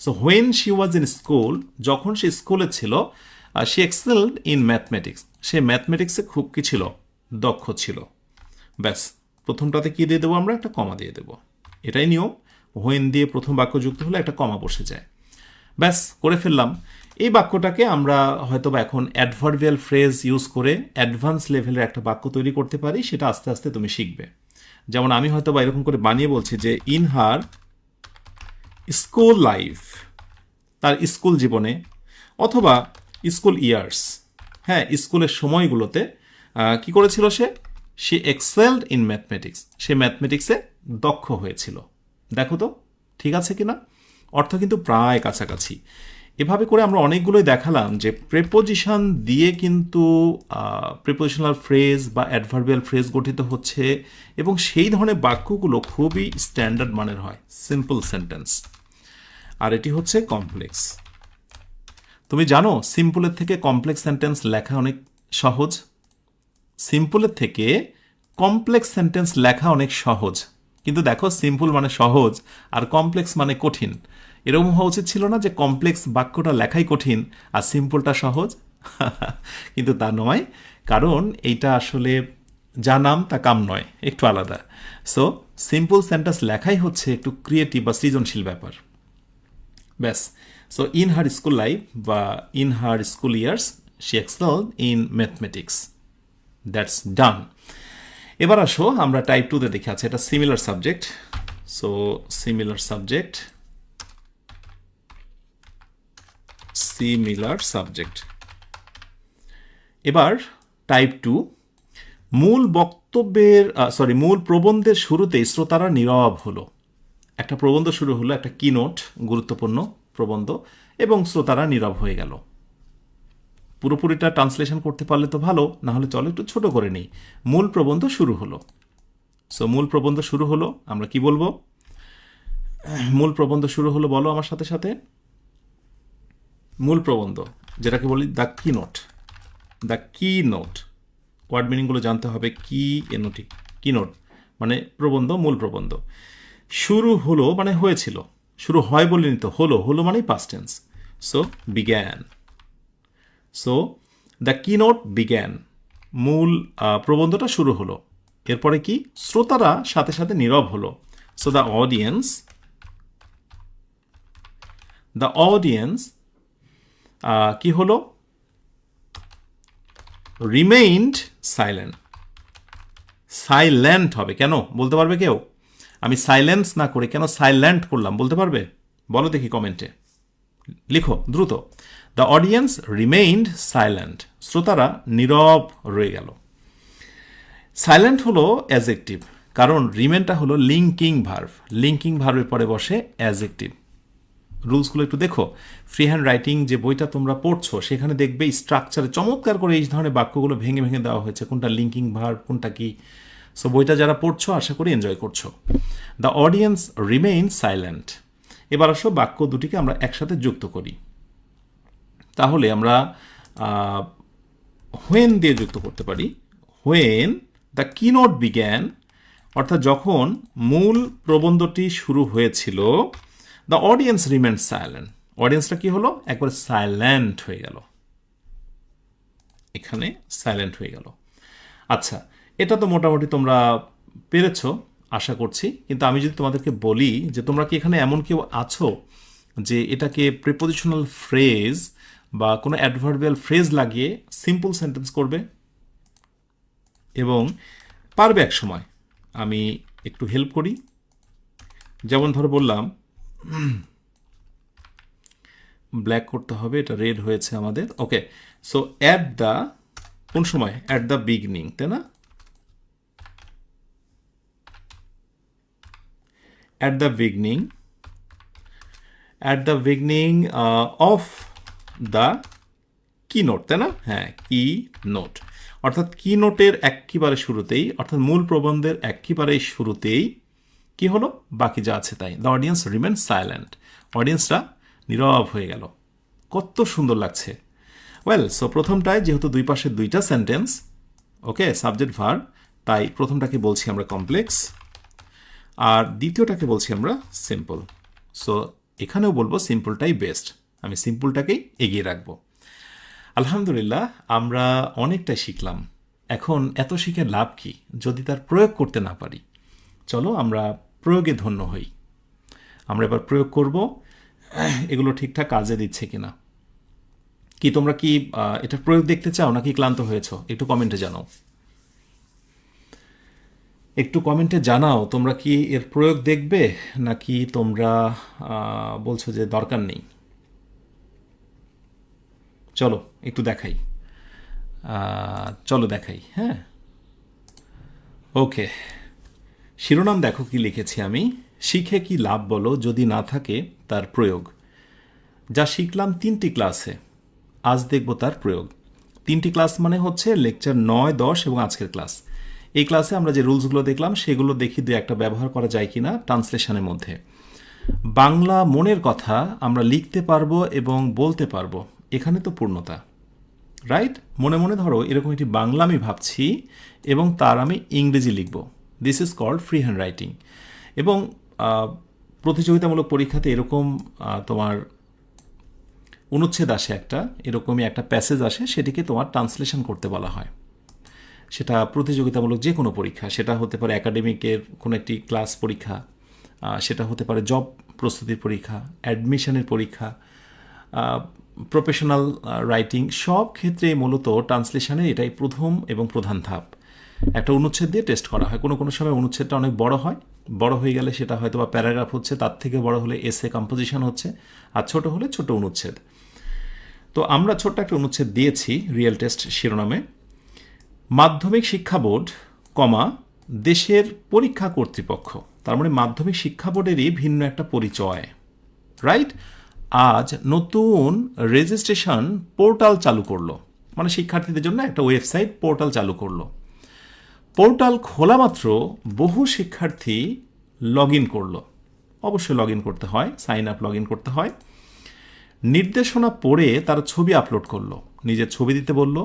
Speaker 1: So when she was in school, যখন সে স্কুলে ছিল, শি এক্সেলড ইন ম্যাথমেটিক্স, সে ম্যাথমেটিক্সে খুব কি ছিল? দক্ষ ছিল। ব্যাস, প্রথমটাতে কি দিয়ে দেবো আমরা? একটা কমা দিয়ে দেবো। এটাই নিয়ম, হোয়েন দিয়ে প্রথম বাক্য যুক্ত হলে একটা কমা বসে যায়। ব্যাস করে ফেললাম। এই বাক্যটাকে আমরা হয়তোবা এখন অ্যাডভার্বিয়াল ফ্রেজ ইউজ করে অ্যাডভান্স লেভেলের একটা বাক্য তৈরি করতে পারি, সেটা আস্তে আস্তে তুমি শিখবে। যেমন আমি হয়তোবা এরকম করে বানিয়ে বলছি যে ইন হার স্কুল লাইফ, তার স্কুল জীবনে অথবা স্কুল ইয়ার্স, হ্যাঁ স্কুলের সময়গুলোতে কি করেছিল সে এক্সেলড ইন ম্যাথমেটিক্স, সে ম্যাথমেটিক্সে দক্ষ হয়েছিল। দেখো তো ঠিক আছে কিনা, অর্থ কিন্তু প্রায় কাছাকাছি। এভাবে করে আমরা অনেকগুলোই দেখালাম যে প্রেপোজিশন দিয়ে কিন্তু প্রেপোজিশনাল ফ্রেজ বা অ্যাডভার্বিয়াল ফ্রেজ গঠিত হচ্ছে, এবং সেই ধরনের বাক্যগুলো খুবই স্ট্যান্ডার্ড মানের হয়, সিম্পল সেন্টেন্স। আর এটি হচ্ছে কমপ্লেক্স। তুমি জানো সিম্পলের থেকে কমপ্লেক্স সেন্টেন্স লেখা অনেক সহজ, সিম্পলের থেকে কমপ্লেক্স সেন্টেন্স লেখা অনেক সহজ। কিন্তু দেখো সিম্পল মানে সহজ আর কমপ্লেক্স মানে কঠিন। এরকম হওয়া উচিত ছিল না যে কমপ্লেক্স বাক্যটা লেখাই কঠিন আর সিম্পলটা সহজ। কিন্তু তা নয়, কারণ এইটা আসলে যা নাম তা কাম নয়, একটু আলাদা। সো সিম্পল সেন্টেন্স লেখাই হচ্ছে একটু ক্রিয়েটিভ বা সৃজনশীল ব্যাপার। ব্যাস। So in her school life বা in her school years she excelled in mathematics. That's done. এবার আসো আমরা টাইপ 2 তে দেখে আছে, এটা similar subject. So similar subject, similar subject. এবার টাইপ 2, মূল বক্তব্যের মূল প্রবন্ধের শুরুতেই শ্রোতারা নীরব হলো। একটা প্রবন্ধ শুরু হলো, একটা কিনোট, গুরুত্বপূর্ণ প্রবন্ধ, এবং শ্রোতারা নীরব হয়ে গেল। পুরোপুরিটা ট্রান্সলেশন করতে পারলে তো ভালো, না হলে চলো একটু ছোট করে নিই। মূল প্রবন্ধ শুরু হলো। সো মূল প্রবন্ধ শুরু হলো, আমরা কি বলবো? মূল প্রবন্ধ শুরু হলো, বলো আমার সাথে সাথে। মূল প্রবন্ধ, যেটাকে বলি দ্য কি নোট। দ্য কি নোট, ওয়ার্ড মিনিংগুলো জানতে হবে। কি এনওটি, কি নোট মানে প্রবন্ধ, মূল প্রবন্ধ। শুরু হলো মানে হয়েছিল, শুরু হয় বলিনি তো, হলো, হলো মানেই past tense. So began. So the keynote began, মূল প্রবন্ধটা শুরু হলো। এরপরে কি? শ্রোতারা সাথে সাথে নীরব হলো। সো দ্য অডিয়েন্স কি হলো? Remained silent. সাইলেন্ট হবে কেন বলতে পারবে কেউ? আমি সাইলেন্স না করে কেন সাইলেন্ট করলাম বলতে পারবে? বলো দেখি কমেন্টে, লিখো দ্রুত। দ্য অডিয়েন্স রিমেইনড সাইলেন্ট, শ্রোতারা নীরব রয়ে গেল। সাইলেন্ট হলো অ্যাজেক্টিভ, কারণ রিমেনটা হলো লিঙ্কিং ভার্ব, লিঙ্কিং ভার্বের পরে বসে অ্যাজেক্টিভ। রুলসগুলো একটু দেখো। ফ্রি হ্যান্ড রাইটিং যে বইটা তোমরা পড়ছো সেখানে দেখবে স্ট্রাকচারে চমৎকার করে এই ধরনের বাক্যগুলো ভেঙে ভেঙে দেওয়া হয়েছে, কোনটা লিঙ্কিং ভার্ব কোনটা কি। সো বইটা যারা পড়ছো আশা করি এনজয় করছো। The audience remain silent. এবার আসো বাক্য দুটিকে আমরা একসাথে যুক্ত করি। তাহলে আমরা হোয়েন দিয়ে যুক্ত করতে পারি। হোয়েন দ্য কিনোট বিগ্যান, অর্থাৎ যখন মূল প্রবন্ধটি শুরু হয়েছিল, দ্য অডিয়েন্স রিমেন্ড সাইলেন্ট, অডিয়েন্সটা কি হলো? একবারে সাইলেন্ট হয়ে গেল, এখানে সাইলেন্ট হয়ে গেল। আচ্ছা, এটা তো মোটামুটি তোমরা পেরেছ আশা করছি। কিন্তু আমি যদি তোমাদেরকে বলি যে তোমরা কি এখানে এমন কেউ আছো যে এটাকে প্রিপোজিশনাল ফ্রেজ বা কোনো অ্যাডভার্বিয়াল ফ্রেজ লাগিয়ে সিম্পল সেন্টেন্স করবে এবং পারবে এক সময়? আমি একটু হেল্প করি। যেমন ধরো বললাম ব্ল্যাক করতে হবে, এটা রেড হয়েছে আমাদের। ওকে, সো অ্যাট দ্য, কোন সময়? অ্যাট দ্য বিগিনিং, তাই না? At the beginning, at the beginning of the কি নোট, তাই না? হ্যাঁ, কি নোট, অর্থাৎ কি নোটের একেবারে শুরুতেই, অর্থাৎ মূল প্রবন্ধের একেবারে শুরুতেই কি হলো? বাকি যা আছে তাই। দ্য অডিয়েন্স রিমেন সাইলেন্ট, অডিয়েন্সরা নীরব হয়ে গেল। কত সুন্দর লাগছে। ওয়েল, সো প্রথমটায় যেহেতু দুই পাশে দুইটা সেন্টেন্স, ওকে, সাবজেক্ট ভার্ব, তাই প্রথমটাকে বলছি আমরা কমপ্লেক্স আর দ্বিতীয়টাকে বলছি আমরা সিম্পল। সো এখানেও বলবো সিম্পলটাই বেস্ট, আমি সিম্পলটাকেই এগিয়ে রাখবো। আলহামদুলিল্লাহ, আমরা অনেকটাই শিখলাম। এখন এত শিখে লাভ কি যদি তার প্রয়োগ করতে না পারি? চলো আমরা প্রয়োগে ধন্য হই। আমরা এবার প্রয়োগ করব। এগুলো ঠিকঠাক কাজে দিচ্ছে কিনা। কি তোমরা কি এটার প্রয়োগ দেখতে চাও নাকি ক্লান্ত হয়েছো? একটু কমেন্টে জানাও, একটু কমেন্টে জানাও তোমরা কি এর প্রয়োগ দেখবে নাকি তোমরা বলছো যে দরকার নেই। চলো একটু দেখাই, চলো দেখাই। হ্যাঁ, ওকে, শিরোনাম দেখো কি লিখেছি আমি। শিখে কি লাভ বলো যদি না থাকে তার প্রয়োগ। যা শিখলাম 3টি ক্লাসে, আজ দেখব তার প্রয়োগ। 3টি ক্লাস মানে হচ্ছে লেকচার 9, 10 এবং আজকের ক্লাস। এই ক্লাসে আমরা যে রুলসগুলো দেখলাম সেগুলো দেখি দু একটা ব্যবহার করা যায় কিনা ট্রান্সলেশনের মধ্যে। বাংলা মনের কথা আমরা লিখতে পারবো এবং বলতে পারবো, এখানে তো পূর্ণতা, রাইট? মনে মনে ধরো এরকম একটি বাংলা আমি ভাবছি এবং তার আমি ইংরেজি লিখব, this is called free hand writing. এবং প্রতিযোগিতামূলক পরীক্ষাতে এরকম তোমার অনুচ্ছেদ আসে, এরকমই একটা প্যাসেজ আসে, সেটিকে তোমার ট্রান্সলেশন করতে বলা হয়। সেটা প্রতিযোগিতামূলক যে কোনো পরীক্ষা, সেটা হতে পারে একাডেমিকের কোনো একটি ক্লাস পরীক্ষা, সেটা হতে পারে জব প্রস্তুতির পরীক্ষা, অ্যাডমিশনের পরীক্ষা, প্রফেশনাল রাইটিং, সব ক্ষেত্রে মূলত ট্রান্সলেশনের এটাই প্রথম এবং প্রধান ধাপ। একটা অনুচ্ছেদ দিয়ে টেস্ট করা হয়। কোনো কোনো সময় অনুচ্ছেদটা অনেক বড় হয়, বড় হয়ে গেলে সেটা হয়তো বা প্যারাগ্রাফ হচ্ছে, তার থেকে বড় হলে এসে কম্পোজিশন হচ্ছে, আর ছোট হলে ছোট অনুচ্ছেদ। তো আমরা ছোট্ট একটা অনুচ্ছেদ দিয়েছি রিয়েল টেস্ট শিরোনামে। মাধ্যমিক শিক্ষা বোর্ড, দেশের পরীক্ষা কর্তৃপক্ষ। তার মানে মাধ্যমিক শিক্ষা বোর্ডেরই ভিন্ন একটা পরিচয়, রাইট? আজ নতুন রেজিস্ট্রেশন পোর্টাল চালু করলো, মানে শিক্ষার্থীদের জন্য একটা ওয়েবসাইট পোর্টাল চালু করলো। পোর্টাল খোলা মাত্র বহু শিক্ষার্থী লগ ইন করলো। অবশ্যই লগ ইন করতে হয়, সাইন আপ লগ ইন করতে হয়। নির্দেশনা পড়ে তারা ছবি আপলোড করলো, নিজের ছবি দিতে বলল,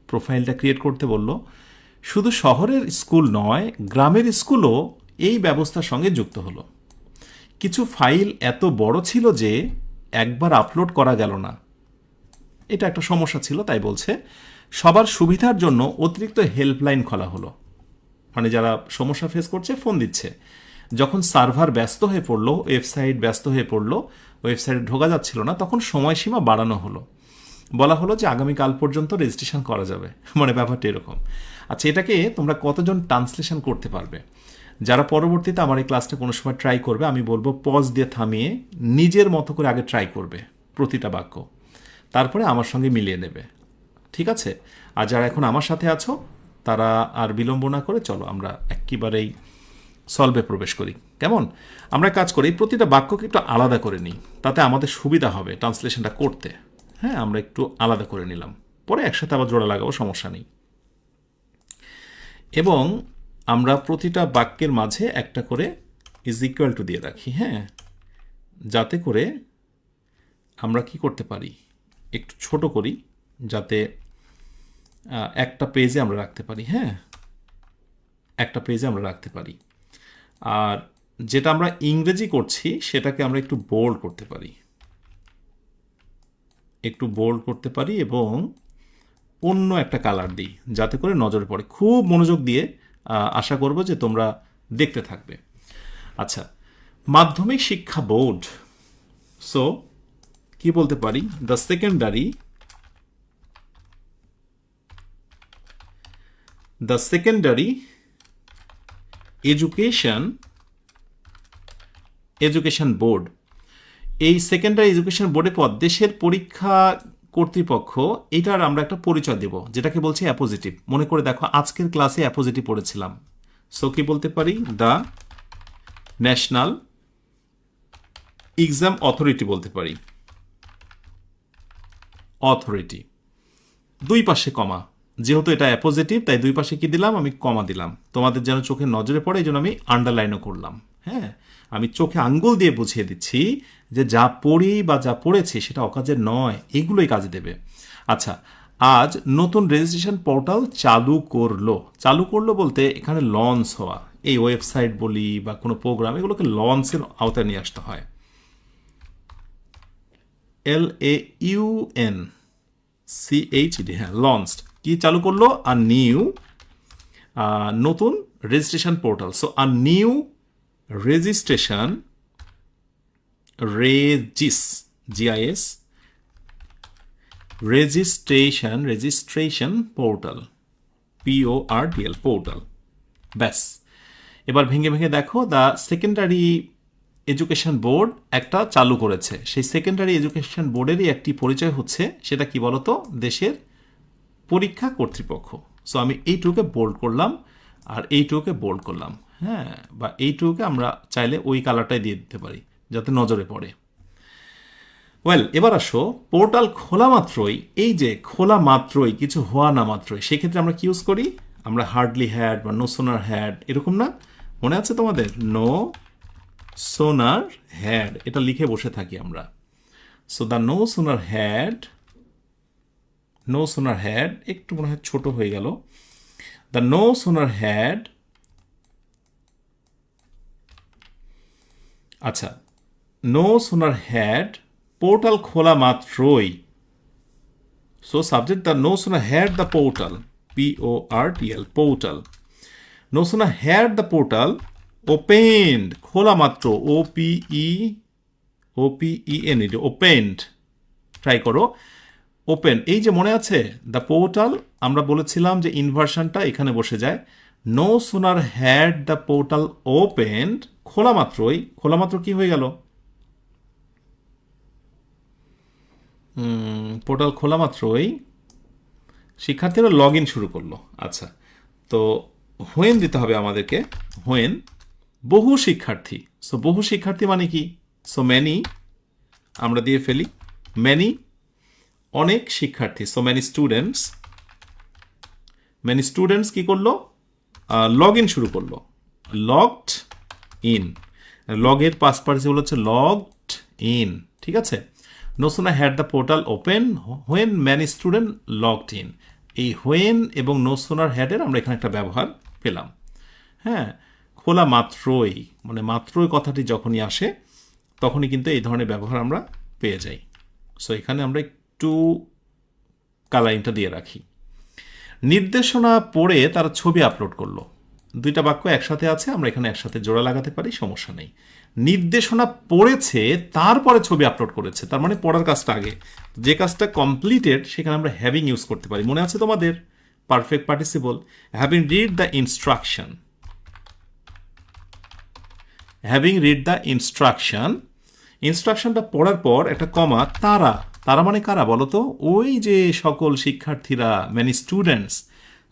Speaker 1: প্রোফাইলটা ক্রিয়েট করতে বলল। শুধু শহরের স্কুল নয়, গ্রামের স্কুলও এই ব্যবস্থার সঙ্গে যুক্ত হলো। কিছু ফাইল এত বড় ছিল যে একবার আপলোড করা গেল না, এটা একটা সমস্যা ছিল। তাই বলছে সবার সুবিধার জন্য অতিরিক্ত হেল্পলাইন খোলা হলো, মানে যারা সমস্যা ফেস করছে ফোন দিচ্ছে। যখন সার্ভার ব্যস্ত হয়ে পড়লো, ওয়েবসাইট ব্যস্ত হয়ে পড়লো, ওয়েবসাইটে ঢোকা যাচ্ছিল না, তখন সময়সীমা বাড়ানো হলো। বলা হলো যে আগামীকাল পর্যন্ত রেজিস্ট্রেশন করা যাবে, মানে ব্যাপারটা এরকম। আচ্ছা, এটাকে তোমরা কতজন ট্রান্সলেশন করতে পারবে? যারা পরবর্তীতে আমার এই ক্লাসটা কোনো সময় ট্রাই করবে, আমি বলবো পজ দিয়ে থামিয়ে নিজের মতো করে আগে ট্রাই করবে প্রতিটা বাক্য, তারপরে আমার সঙ্গে মিলিয়ে নেবে, ঠিক আছে? আর যারা এখন আমার সাথে আছো তারা আর বিলম্ব না করে চলো আমরা একেবারেই সলভে প্রবেশ করি। কেমন? আমরা কাজ করি, প্রতিটা বাক্যকে একটু আলাদা করে নিই, তাতে আমাদের সুবিধা হবে ট্রান্সলেশনটা করতে। হ্যাঁ, আমরা একটু আলাদা করে নিলাম, পরে একসাথে আবার জোড়া লাগাবো, সমস্যা নেই। এবং আমরা প্রতিটা বাক্যের মাঝে একটা করে ইজ ইকুয়াল টু দিয়ে রাখি, হ্যাঁ, যাতে করে আমরা কি করতে পারি, একটু ছোট করি যাতে একটা পেজে আমরা রাখতে পারি। হ্যাঁ, একটা পেজে আমরা রাখতে পারি। আর যেটা আমরা ইংরেজি করছি সেটাকে আমরা একটু বোল্ড করতে পারি, একটু বোল্ড করতে পারি এবং অন্য একটা কালার দিই যাতে করে নজরে পড়ে। খুব মনোযোগ দিয়ে আশা করব যে তোমরা দেখতে থাকবে। আচ্ছা, মাধ্যমিক শিক্ষা বোর্ড, সো কি বলতে পারি? The secondary education board. এই সেকেন্ডারি এডুকেশন বোর্ডের পর দেশের পরীক্ষা কর্তৃপক্ষ, এটার আমরা একটা পরিচয় দেব যেটাকে বলছি অ্যাপোজিটিভ। মনে করে দেখো আজকের ক্লাসে অ্যাপোজিটিভ পড়েছিলাম, সো কি বলতে পারি? দ্য ন্যাশনাল এক্সাম অথরিটি বলতে পারি, অথরিটি। দুই পাশে কমা, যেহেতু এটা অ্যাপোজিটিভ তাই দুই পাশে কি দিলাম? আমি কমা দিলাম, তোমাদের যেন চোখে নজরে পড়ে, এই জন্য আমি আন্ডারলাইনও করলাম। হ্যাঁ, আমি চোখে আঙ্গুল দিয়ে বুঝিয়ে দিচ্ছি যে যা পড়ি বা যা পড়েছি সেটা অকাজের নয়, এগুলোই কাজে দেবে। আচ্ছা, আজ নতুন রেজিস্ট্রেশন পোর্টাল চালু করলো বলতে এখানে লঞ্চ হওয়া, এই ওয়েবসাইট বলি বা কোনো প্রোগ্রাম, এগুলোকে লঞ্চের আওতায় নিয়ে আসতে হয়। LAUNCHED, হ্যাঁ, লঞ্চড। কি চালু করলো? আর নতুন রেজিস্ট্রেশন পোর্টাল। সো আর new registration রেজিস, GIS, registration portal, PORTAL, portal. ব্যাস, এবার ভেঙে ভেঙে দেখো, দ্য সেকেন্ডারি এডুকেশন বোর্ড একটা চালু করেছে। সেই সেকেন্ডারি এডুকেশন বোর্ডেরই একটি পরিচয় হচ্ছে, সেটা কি বলতো, দেশের পরীক্ষা কর্তৃপক্ষ। সো আমি এইটুকে বোল্ড করলাম আর এইটুকে বোল্ড করলাম, হ্যাঁ, বা এইটুকে আমরা চাইলে ওই কালারটাই দিয়ে দিতে পারি যাতে নজরে পড়ে। ওয়েল, এবার আসো, পোর্টাল খোলা মাত্রই, এই যে খোলা মাত্রই, কিছু হওয়া না মাত্রই, সেক্ষেত্রে আমরা কি ইউজ করি? আমরা হার্ডলি হ্যাড বা নো সোনার হ্যাড, এরকম না? মনে আছে তোমাদের? নো সোনার হ্যাড, এটা লিখে বসে থাকি আমরা। So the no sooner had একটু মনে হয় ছোট হয়ে গেল। দ্য নো সোনার হ্যাড, আচ্ছা, নো সোনার হ্যাড পোর্টাল খোলা মাত্রই, so subject the no sooner had the portal, PORTAL, portal. No sooner had the portal opened, খোলা মাত্র, OPEN, ওপেন্ড, ট্রাই করো, ওপেন। এই যে মনে আছে দ্য পোর্টাল, আমরা বলেছিলাম যে ইনভার্সনটা এখানে বসে যায়। No sooner had the portal opened, খোলা মাত্রই, খোলা মাত্র কি হয়ে গেল? পোর্টাল খোলা মাত্রই শিক্ষার্থীরা লগ ইন শুরু করলো। আচ্ছা, তো হোয়েন দিতে হবে আমাদেরকে, হোয়েন বহু শিক্ষার্থী। সো বহু শিক্ষার্থী মানে কি? সো ম্যানি আমরা দিয়ে ফেলি, ম্যানি অনেক শিক্ষার্থী, সো ম্যানি স্টুডেন্টস কি করলো? লগ ইন শুরু করলো, লগড ইন, লগের পাস্ট পার্টিসিপল হচ্ছে লগড ইন, ঠিক আছে? No sooner had the portal open when many student logged in. এই হোয়েন এবং নো সোনার হ্যাডের আমরা এখানে একটা ব্যবহার পেলাম, হ্যাঁ। খোলা মাত্রই, মানে মাত্রই কথাটি যখনই আসে তখনই কিন্তু এই ধরনের ব্যবহার আমরা পেয়ে যাই। সো এখানে আমরা একটু কালারিংটা দিয়ে রাখি। নির্দেশনা পড়ে তারা ছবি আপলোড করলো, দুইটা বাক্য একসাথে আছে, আমরা এখানে একসাথে জোড়া লাগাতে পারি, সমস্যা নেই। নির্দেশনা পড়েছে তারপরে ছবি আপলোড করেছে, তার মানে পড়ার কাজটা আগে, যে কাজটা কমপ্লিটেড সেখানে আমরা হ্যাভিং ইউজ করতে পারি। মনে আছে তোমাদের? Perfect participle, having read the instruction, having read the instruction, ইনস্ট্রাকশনটা পড়ার পর একটা কমা, তারা, তারা মানে কারা বলো তো? ওই যে সকল শিক্ষার্থীরা, ম্যানি স্টুডেন্টস।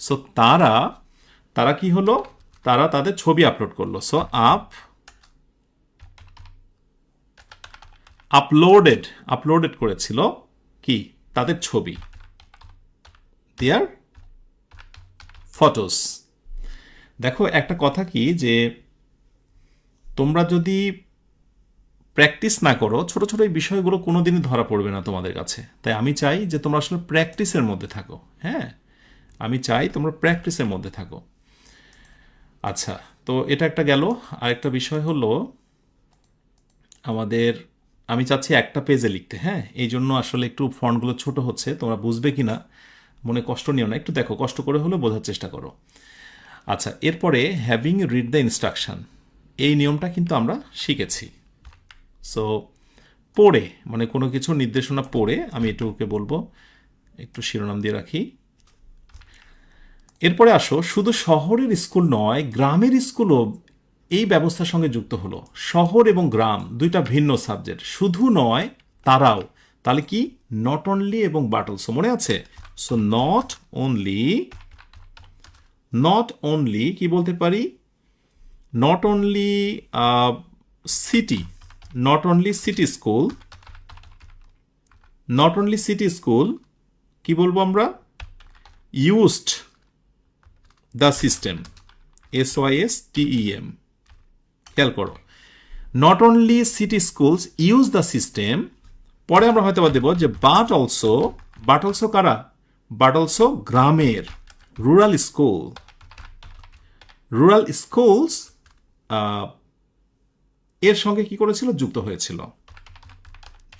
Speaker 1: সো তারা, তারা কি হলো? তারা তাদের ছবি আপলোড করলো। সো আপলোডেড করেছিল কি? তাদের ছবি, দেয়ার ফটোস। দেখো একটা কথা কি, যে তোমরা যদি প্র্যাকটিস না করো, ছোট ছোট এই বিষয়গুলো কোনোদিনই ধরা পড়বে না তোমাদের কাছে। তাই আমি চাই যে তোমরা আসলে প্র্যাকটিসের মধ্যে থাকো, হ্যাঁ, আমি চাই তোমরা প্র্যাকটিসের মধ্যে থাকো। আচ্ছা, তো এটা একটা গেল। আরেকটা বিষয় হলো আমাদের, আমি চাচ্ছি একটা পেজে লিখতে, হ্যাঁ, এই জন্য আসলে একটু ফন্টগুলো ছোট হচ্ছে, তোমরা বুঝবে কি না মনে কষ্ট নিও না, একটু দেখো, কষ্ট করে হলেও বোঝার চেষ্টা করো। আচ্ছা, এরপরে হ্যাভিং রিড দ্য ইনস্ট্রাকশন, এই নিয়মটা কিন্তু আমরা শিখেছি। সো পড়ে, মানে কোনো কিছু নির্দেশনা পড়ে, আমি এটুকুকে বলবো, একটু শিরোনাম দিয়ে রাখি। এরপরে আসো, শুধু শহরের স্কুল নয়, গ্রামের স্কুলও এই ব্যবস্থার সঙ্গে যুক্ত হলো। শহর এবং গ্রাম দুইটা ভিন্ন সাবজেক্ট, শুধু নয় তারাও, তাহলে কি? নট অনলি এবং বাট অলসো, মনে আছে? সো নট অনলি কি বলতে পারি? Not only city, not only city school, কি বলবো আমরা? ইউজড দ্য সিস্টেম, SYSTEM, খেয়াল করো, not only city schools use the system. পরে আমরা হয়তো দেব যে বাট অলসো কারা? বাট অলসো গ্রামের, রুরাল স্কুলস এর সঙ্গে কি করেছিল? যুক্ত হয়েছিল,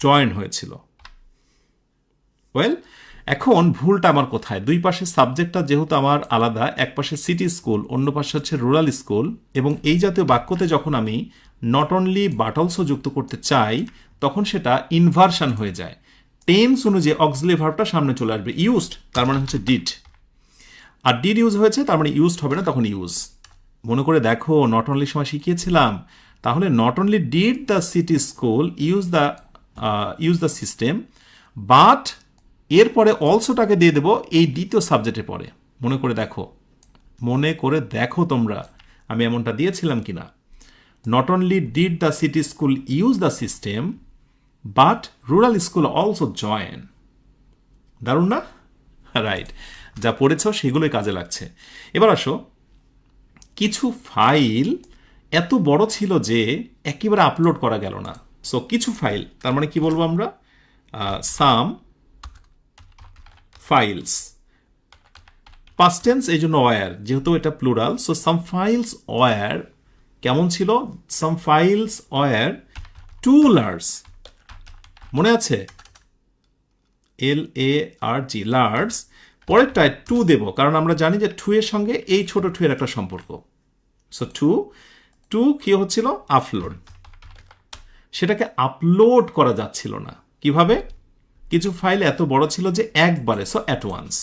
Speaker 1: জয়েন হয়েছিল। ওয়েল, এখন ভুলটা আমার কোথায়? দুই পাশের সাবজেক্টটা যেহেতু আমার আলাদা, এক পাশে সিটি স্কুল, অন্য পাশে হচ্ছে রুরাল স্কুল, এবং এই জাতীয় বাক্যতে যখন আমি নট অনলি বাট অলসো যুক্ত করতে চাই তখন সেটা ইনভার্সন হয়ে যায়। টেন্স অনুযায়ী অক্সিলারি ভার্বটা সামনে চলে আসবে। ইউজড তার মানে হচ্ছে ডিড, আর ডিড ইউজ হয়েছে তার মানে ইউজড হবে না, তখন ইউজ। মনে করে দেখো নট অনলি সময় শিখিয়েছিলাম, তাহলে not only did the city school use the system, but এরপরে অলসোটাকে দিয়ে দেবো এই দ্বিতীয় সাবজেক্টে পরে। মনে করে দেখো তোমরা আমি এমনটা দিয়েছিলাম কিনা। Not only did the city school use the system, but rural school also join. দারুণ না? রাইট, যা পড়েছ সেগুলোই কাজে লাগছে। এবার আসো, কিছু ফাইল এত বড় ছিল যে একেবারে আপলোড করা গেল না। সো কিছু ফাইল তার মানে কি বলবো আমরা? সাম ফাইলস। পাস্ট টেন্স এই জন্য ওয়্যার, যেহেতু এটা plural. So some files were কেমন ছিল? Some files were too large. মনে আছে? LARG, large. পরেরটায় টু দেব, কারণ আমরা জানি যে টু এর সঙ্গে এই ছোট টু এর একটা সম্পর্ক। সো টু কি হচ্ছিল? আপলোড। সেটাকে আপলোড করা যাচ্ছিল না। কিভাবে? কিছু ফাইল এত বড় ছিল যে একবারে, সো অ্যাট ওয়ান্স,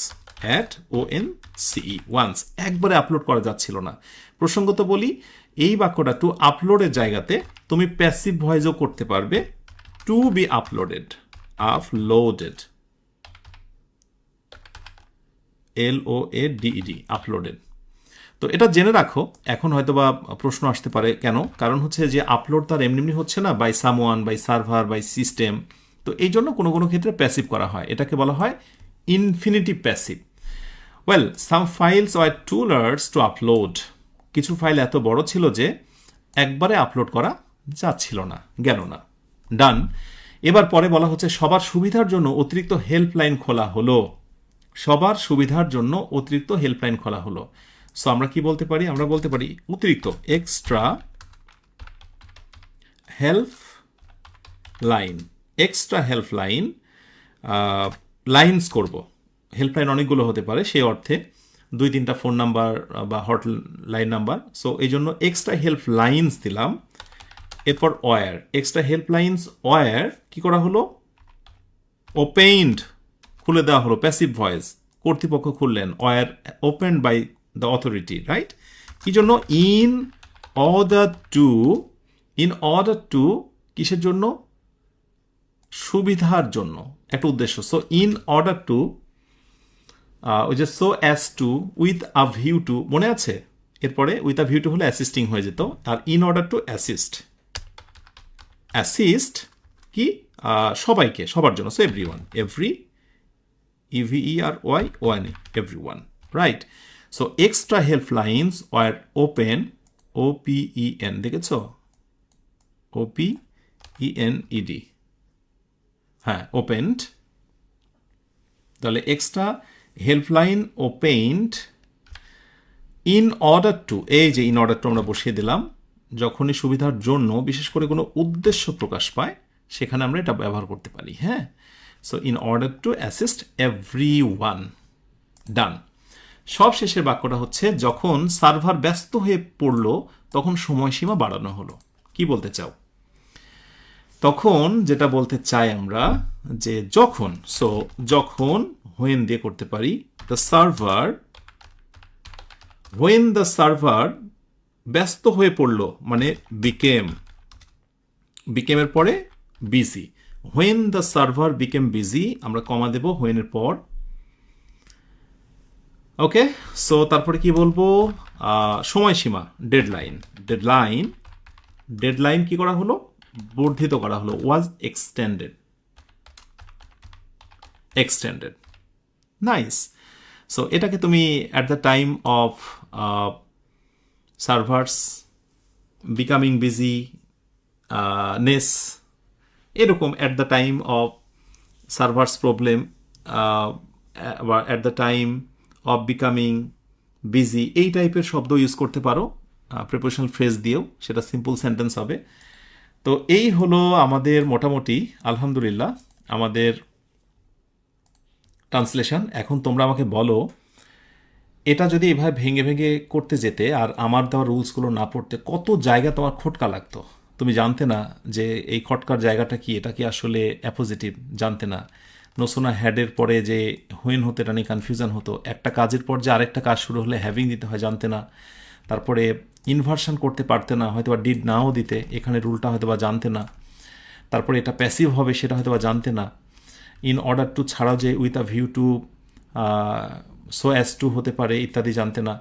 Speaker 1: ওয়ান্স, একবারে আপলোড করা যাচ্ছিল না। প্রসঙ্গত বলি, এই বাক্যটা টু আপলোডের জায়গাতে তুমি প্যাসিভ ভয়েসও করতে পারবে, to be uploaded, LOADED, uploaded. তো এটা জেনে রাখো। এখন হয়তো বা প্রশ্ন আসতে পারে কেন? কারণ হচ্ছে যে আপলোড তার এমনি হচ্ছে না by someone, by server, by system. তো এই জন্য কোনো কোনো ক্ষেত্রে প্যাসিভ করা হয়, এটাকে বলা হয় infinitive passive. Well, some files were too large to upload. কিছু ফাইল এত বড় ছিল যে একবারে আপলোড করা যাচ্ছিল না, গেল না। ডান। এবার পরে বলা হচ্ছে সবার সুবিধার জন্য অতিরিক্ত হেল্পলাইন খোলা হলো। সবার সুবিধার জন্য অতিরিক্ত হেল্পলাইন খোলা হলো। সো আমরা কি বলতে পারি? আমরা বলতে পারি অতিরিক্ত, extra help line. Extra help line, lines করব। হেল্পলাইন অনেকগুলো হতে পারে, সেই অর্থে 2-3টা ফোন নাম্বার বা হটলাইন নাম্বার। সো এই জন্য এক্সট্রা হেল্প লাইন্স দিলাম। এরপর were, extra help lines were কি করা হলো? ওপেন্ড, খুলে দেওয়া হলো। প্যাসিভ ভয়েস, কর্তৃপক্ষ খুললেন। Were opened by the authority, right? কি জন্য? ইন অর্ডার টু, কিসের জন্য? সুবিধার জন্য, একটা উদ্দেশ্য। সো ইন অর্ডার টু, ওই যে so as to, with a view to, মনে আছে? এরপরে উইথ আ ভিউ টু হলে অ্যাসিস্টিং হয়ে যেত, আর in order to assist. Assist কি? সবাইকে, সবার জন্য। So everyone, EVERYONE, everyone, right? So extra helplines were open, OPEN, দেখেছ? OPENED, হ্যাঁ, opened। তাহলে extra helpline opened in order two, এই যে ইন অর্ডার টু আমরা বসিয়ে দিলাম। যখনই সুবিধার জন্য, বিশেষ করে কোনো উদ্দেশ্য প্রকাশ পায়, সেখানে আমরা এটা ব্যবহার করতে পারি। হ্যাঁ, so in order to assist everyone. Done. সব শেষের বাক্যটা হচ্ছে যখন সার্ভার ব্যস্ত হয়ে পড়লো তখন সময়সীমা বাড়ানো হলো। কি বলতে চাও? তখন যেটা বলতে চাই আমরা যে যখন, সো যখন হোয়েন দিয়ে করতে পারি। The server, when the server ব্যস্ত হয়ে পড়লো মানে বিকেমের পরে busy. When the server became busy, আমরা কমা দেব হোয়েনের পর। ওকে, সো তারপরে কি বলবো? সময়সীমা, ডেডলাইন কি করা হলো? বর্ধিত করা হলো, ওয়াজ এক্সটেন্ডেড। নাইস। সো এটাকে তুমি at the time of servers becoming busyness, এরকম at the time of servers problem, বা at the time of becoming busy, এই টাইপের শব্দ ইউজ করতে পারো প্রিপোজিশনাল ফ্রেজ দিয়েও, সেটা সিম্পল সেন্টেন্স হবে। তো এই হলো আমাদের মোটামুটি আলহামদুলিল্লাহ আমাদের ট্রান্সলেশন। এখন তোমরা আমাকে বলো, এটা যদি এভাবে ভেঙে ভেঙে করতে যেতে আর আমার দেওয়া রুলসগুলো না পড়তে কত জায়গা তোমার খটকা লাগতো। তুমি জানতে না যে এই খটকার জায়গাটা কি, এটা কি আসলে অ্যাপোজিটিভ, জানতে না। নোসোনা হ্যাডের পরে যে হুইন হতে এটা নিয়ে কনফিউশন হতো। একটা কাজের পর যে আরেকটা কাজ শুরু হলে হ্যাভিং দিতে হয়, জানতে না। তারপরে ইনভার্সন করতে পারতে না, হয়তো বা ডিড নাও দিতে, এখানে রুলটা হয়তো বা জানতে না। তারপরে এটা প্যাসিভ হবে সেটা হয়তো বা জানতে না। ইন অর্ডার টু ছাড়াও যে with a view two, so as two হতে পারে ইত্যাদি জানতে না।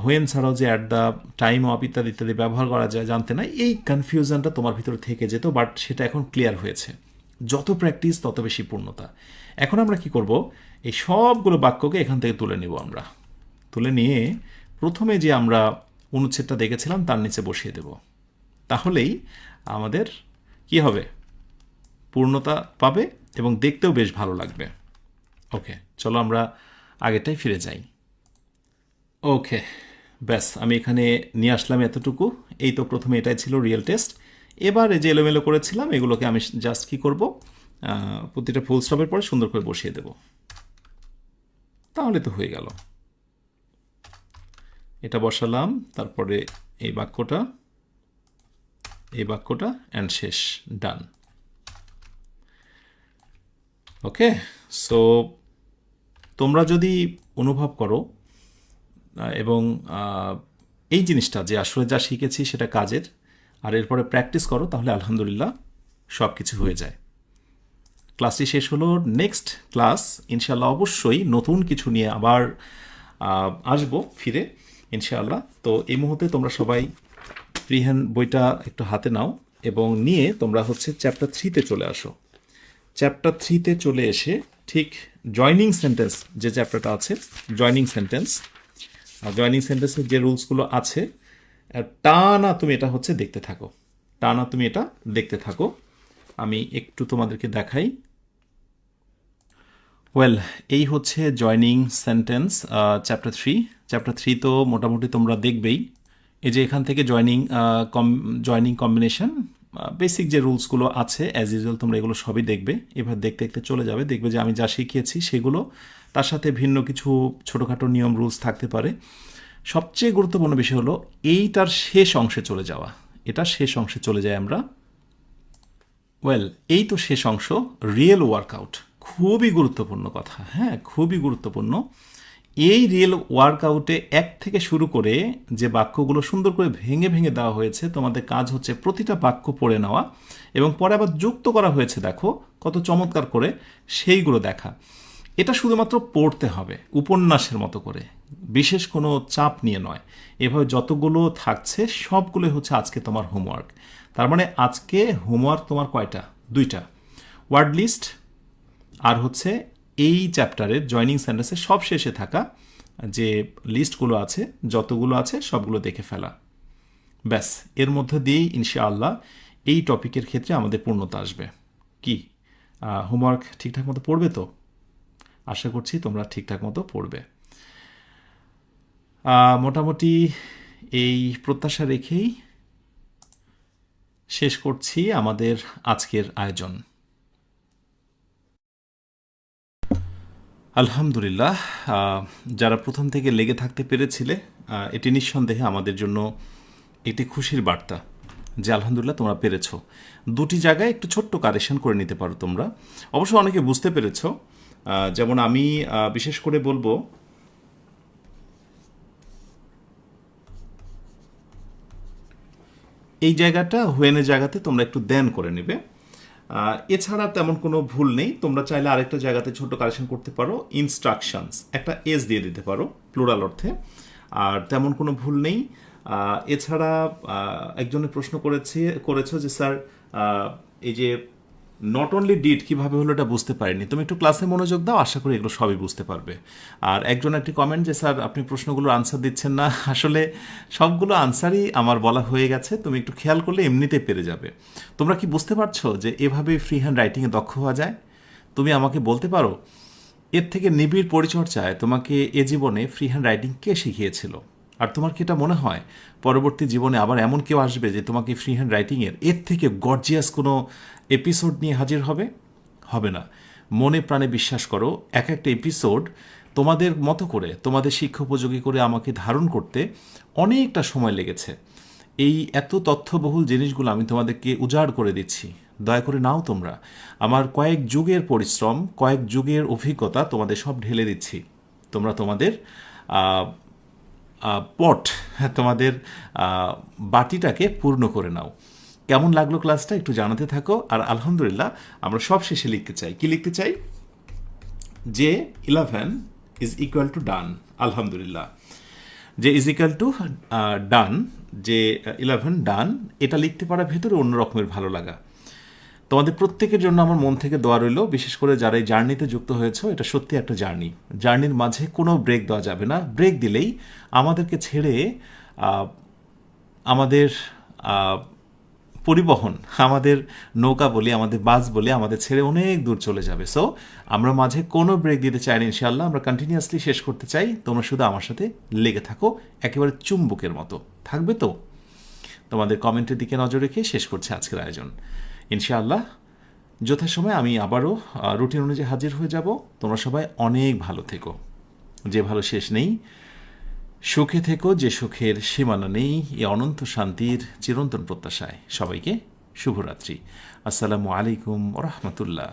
Speaker 1: হোয়েন ছাড়াও যে অ্যাট দ্য টাইম অফ ইত্যাদি ইত্যাদি ব্যবহার করা যায় জানতে না। এই কনফিউশনটা তোমার ভিতরে থেকে যেত, বাট সেটা এখন ক্লিয়ার হয়েছে। যত প্র্যাকটিস তত বেশি পূর্ণতা। এখন আমরা কি করব, এই সবগুলো বাক্যকে এখান থেকে তুলে নিব। আমরা তুলে নিয়ে প্রথমে যে আমরা অনুচ্ছেদটা দেখেছিলাম তার নিচে বসিয়ে দেব। তাহলেই আমাদের কি হবে, পূর্ণতা পাবে এবং দেখতেও বেশ ভালো লাগবে। ওকে, চলো আমরা আগেরটাই ফিরে যাই। ওকে, ব্যাস আমি এখানে নিয়ে আসলাম এতটুকু। এই তো প্রথমে এটাই ছিল রিয়েল টেস্ট। এবার এই যে এলোমেলো করেছিলাম এগুলোকে আমি জাস্ট কি করব, প্রতিটা ফুল স্টপের পরে সুন্দর করে বসিয়ে দেব। তাহলে তো হয়ে গেল। এটা বসালাম, তারপরে এই বাক্যটা, এই বাক্যটা, অ্যান্ড শেষ, ডান। ওকে, সো তোমরা যদি অনুভব করো এবং এই জিনিসটা যে আসলে যা শিখেছি সেটা কাজের, আর এরপরে প্র্যাকটিস করো, তাহলে আলহামদুলিল্লাহ সব কিছু হয়ে যায়। ক্লাসটি শেষ হলো। নেক্সট ক্লাস ইনশাআল্লাহ অবশ্যই নতুন কিছু নিয়ে আবার আসবো ফিরে ইনশাআল্লাহ। তো এই মুহূর্তে তোমরা সবাই ফ্রি হ্যান্ড বইটা একটু হাতে নাও এবং নিয়ে তোমরা হচ্ছে চ্যাপ্টার 3-তে চলে আসো। চ্যাপ্টার 3-তে চলে এসে ঠিক জয়নিং সেন্টেন্স যে চ্যাপ্টারটা আছে, জয়নিং সেন্টেন্স, জয়নিং সেন্টেন্সের যে রুলসগুলো আছে টানা তুমি এটা হচ্ছে দেখতে থাকো, টানা তুমি এটা দেখতে থাকো। আমি একটু তোমাদেরকে দেখাই। ওয়েল, এই হচ্ছে জয়নিং সেন্টেন্স চ্যাপ্টার 3। চ্যাপ্টার 3 তো মোটামুটি তোমরা দেখবেই। এই যে এখান থেকে জয়নিং কম্বিনেশন, বেসিক যে রুলসগুলো আছে অ্যাজ ইউজুয়াল তোমরা এগুলো সবই দেখবে। এবার দেখতে দেখতে চলে যাবে, দেখবে যে আমি যা শিখিয়েছি সেগুলো, তার সাথে ভিন্ন কিছু ছোটোখাটো নিয়ম রুলস থাকতে পারে। সবচেয়ে গুরুত্বপূর্ণ বিষয় হলো এইটার শেষ অংশে চলে যাওয়া। এটা শেষ অংশে চলে যাই আমরা। ওয়েল, এই তো শেষ অংশ, রিয়েল ওয়ার্কআউট। খুবই গুরুত্বপূর্ণ কথা, হ্যাঁ, খুবই গুরুত্বপূর্ণ। এই রিয়েল ওয়ার্কআউটে 1 থেকে শুরু করে যে বাক্যগুলো সুন্দর করে ভেঙে ভেঙে দেওয়া হয়েছে, তোমাদের কাজ হচ্ছে প্রতিটা বাক্য পড়ে নেওয়া এবং পরে আবার যুক্ত করা হয়েছে, দেখো কত চমৎকার করে, সেইগুলো দেখা। এটা শুধুমাত্র পড়তে হবে উপন্যাসের মতো করে, বিশেষ কোনো চাপ নিয়ে নয়। এভাবে যতগুলো থাকছে সবগুলোই হচ্ছে আজকে তোমার হোমওয়ার্ক। তার মানে আজকে হোমওয়ার্ক তোমার কয়টা? 2টা, ওয়ার্ড লিস্ট আর হচ্ছে এই চ্যাপ্টারের জয়নিং সেন্টেন্সের সব শেষে থাকা যে লিস্টগুলো আছে, যতগুলো আছে সবগুলো দেখে ফেলা। ব্যাস, এর মধ্যে দিয়েই ইনশাআল্লাহ এই টপিকের ক্ষেত্রে আমাদের পূর্ণতা আসবে। কি হোমওয়ার্ক ঠিকঠাক মতো পড়বে তো? আশা করছি তোমরা ঠিকঠাক মতো পড়বে। মোটামুটি এই প্রত্যাশা রেখেই শেষ করছি আমাদের আজকের আয়োজন। আলহামদুলিল্লাহ, যারা প্রথম থেকে লেগে থাকতে পেরেছিলে এটি নিঃসন্দেহে আমাদের জন্য একটি খুশির বার্তা যে আলহামদুলিল্লাহ তোমরা পেরেছ। 2টি জায়গায় একটু ছোট্ট কারেকশন করে নিতে পারো তোমরা। অবশ্য অনেকে বুঝতে পেরেছ, যেমন আমি বিশেষ করে বলবো এই জায়গাটা হোয়েনের জায়গাতে তোমরা একটু দেন করে নেবে। এছাড়া তেমন কোনো ভুল নেই। তোমরা চাইলে আরেকটা জায়গাতে ছোট কারেকশন করতে পারো, ইনস্ট্রাকশনস একটা এস দিয়ে দিতে পারো প্লুরাল অর্থে, আর তেমন কোনো ভুল নেই। এছাড়া একজনের প্রশ্ন করেছো যে স্যার এই যে নট অনলি ডিড কীভাবে হলো এটা বুঝতে পারিনি। তুমি একটু ক্লাসে মনোযোগ দাও, আশা করি এগুলো সবই বুঝতে পারবে। আর একজন একটি কমেন্ট যে স্যার আপনি প্রশ্নগুলোর আনসার দিচ্ছেন না, আসলে সবগুলো আনসারই আমার বলা হয়ে গেছে, তুমি একটু খেয়াল করলে এমনিতেই পেরে যাবে। তোমরা কি বুঝতে পারছো যে এভাবে ফ্রি হ্যান্ড রাইটিংয়ে দক্ষ হওয়া যায়? তুমি আমাকে বলতে পারো এর থেকে নিবিড় পরিচর্যায় তোমাকে এ জীবনে ফ্রি হ্যান্ড রাইটিং কে শিখিয়েছিল? আর তোমার কি এটা মনে হয় পরবর্তী জীবনে আবার এমন কেউ আসবে যে তোমাকে ফ্রি হ্যান্ড রাইটিংয়ের এর থেকে গর্জিয়াস কোনো এপিসোড নিয়ে হাজির হবে? হবে না। মনে প্রাণে বিশ্বাস করো, এক একটা এপিসোড তোমাদের মতো করে, তোমাদের শিক্ষোপযোগী করে আমাকে ধারণ করতে অনেকটা সময় লেগেছে। এই এত তথ্যবহুল জিনিসগুলো আমি তোমাদেরকে উজাড় করে দিচ্ছি, দয়া করে নাও তোমরা। আমার কয়েক যুগের পরিশ্রম, কয়েক যুগের অভিজ্ঞতা তোমাদের সব ঢেলে দিচ্ছি। তোমরা তোমাদের পট, তোমাদের বাটিটাকে পূর্ণ করে নাও। কেমন লাগলো ক্লাসটা একটু জানাতে থাকো। আর আলহামদুলিল্লাহ আমরা সব শেষে লিখতে চাই, কি লিখতে চাই? যে 11 ইজ ইকুয়াল টু ডান। আলহামদুলিল্লাহ, যে ইজ ইকুয়াল টু ডান, যে 11 ডান, এটা লিখতে পারার ভেতরে অন্য রকমের ভালো লাগা। তোমাদের প্রত্যেকের জন্য আমার মন থেকে দোয়া রইল, বিশেষ করে যারা এই জার্নিতে যুক্ত হয়েছে। এটা সত্যি একটা জার্নির মাঝে কোনো ব্রেক দেওয়া যাবে না। ব্রেক দিলেই আমাদেরকে ছেড়ে আমাদের পরিবহন, আমাদের নৌকা বলি, আমাদের বাস বলি, আমাদের ছেড়ে অনেক দূর চলে যাবে। সো আমরা মাঝে কোনো ব্রেক দিতে চাই না ইনশাআল্লাহ। আমরা কন্টিনিউয়াসলি শেষ করতে চাই। তোমরা শুধু আমার সাথে লেগে থাকো, একেবারে চুম্বকের মতো থাকবে। তো তোমাদের কমেন্টের দিকে নজর রেখে শেষ করছে আজকের আয়োজন ইনশাআল্লাহ। যথাসময়ে আমি আবারও রুটিন অনুযায়ী হাজির হয়ে যাব। তোমরা সবাই অনেক ভালো থেকো, যে ভালো শেষ নেই। সুখে থেকো, যে সুখের সীমানা নেই। এই অনন্ত শান্তির চিরন্তন প্রত্যাশায় সবাইকে শুভরাত্রি। আসসালামু আলাইকুম ওয়া রাহমাতুল্লাহ।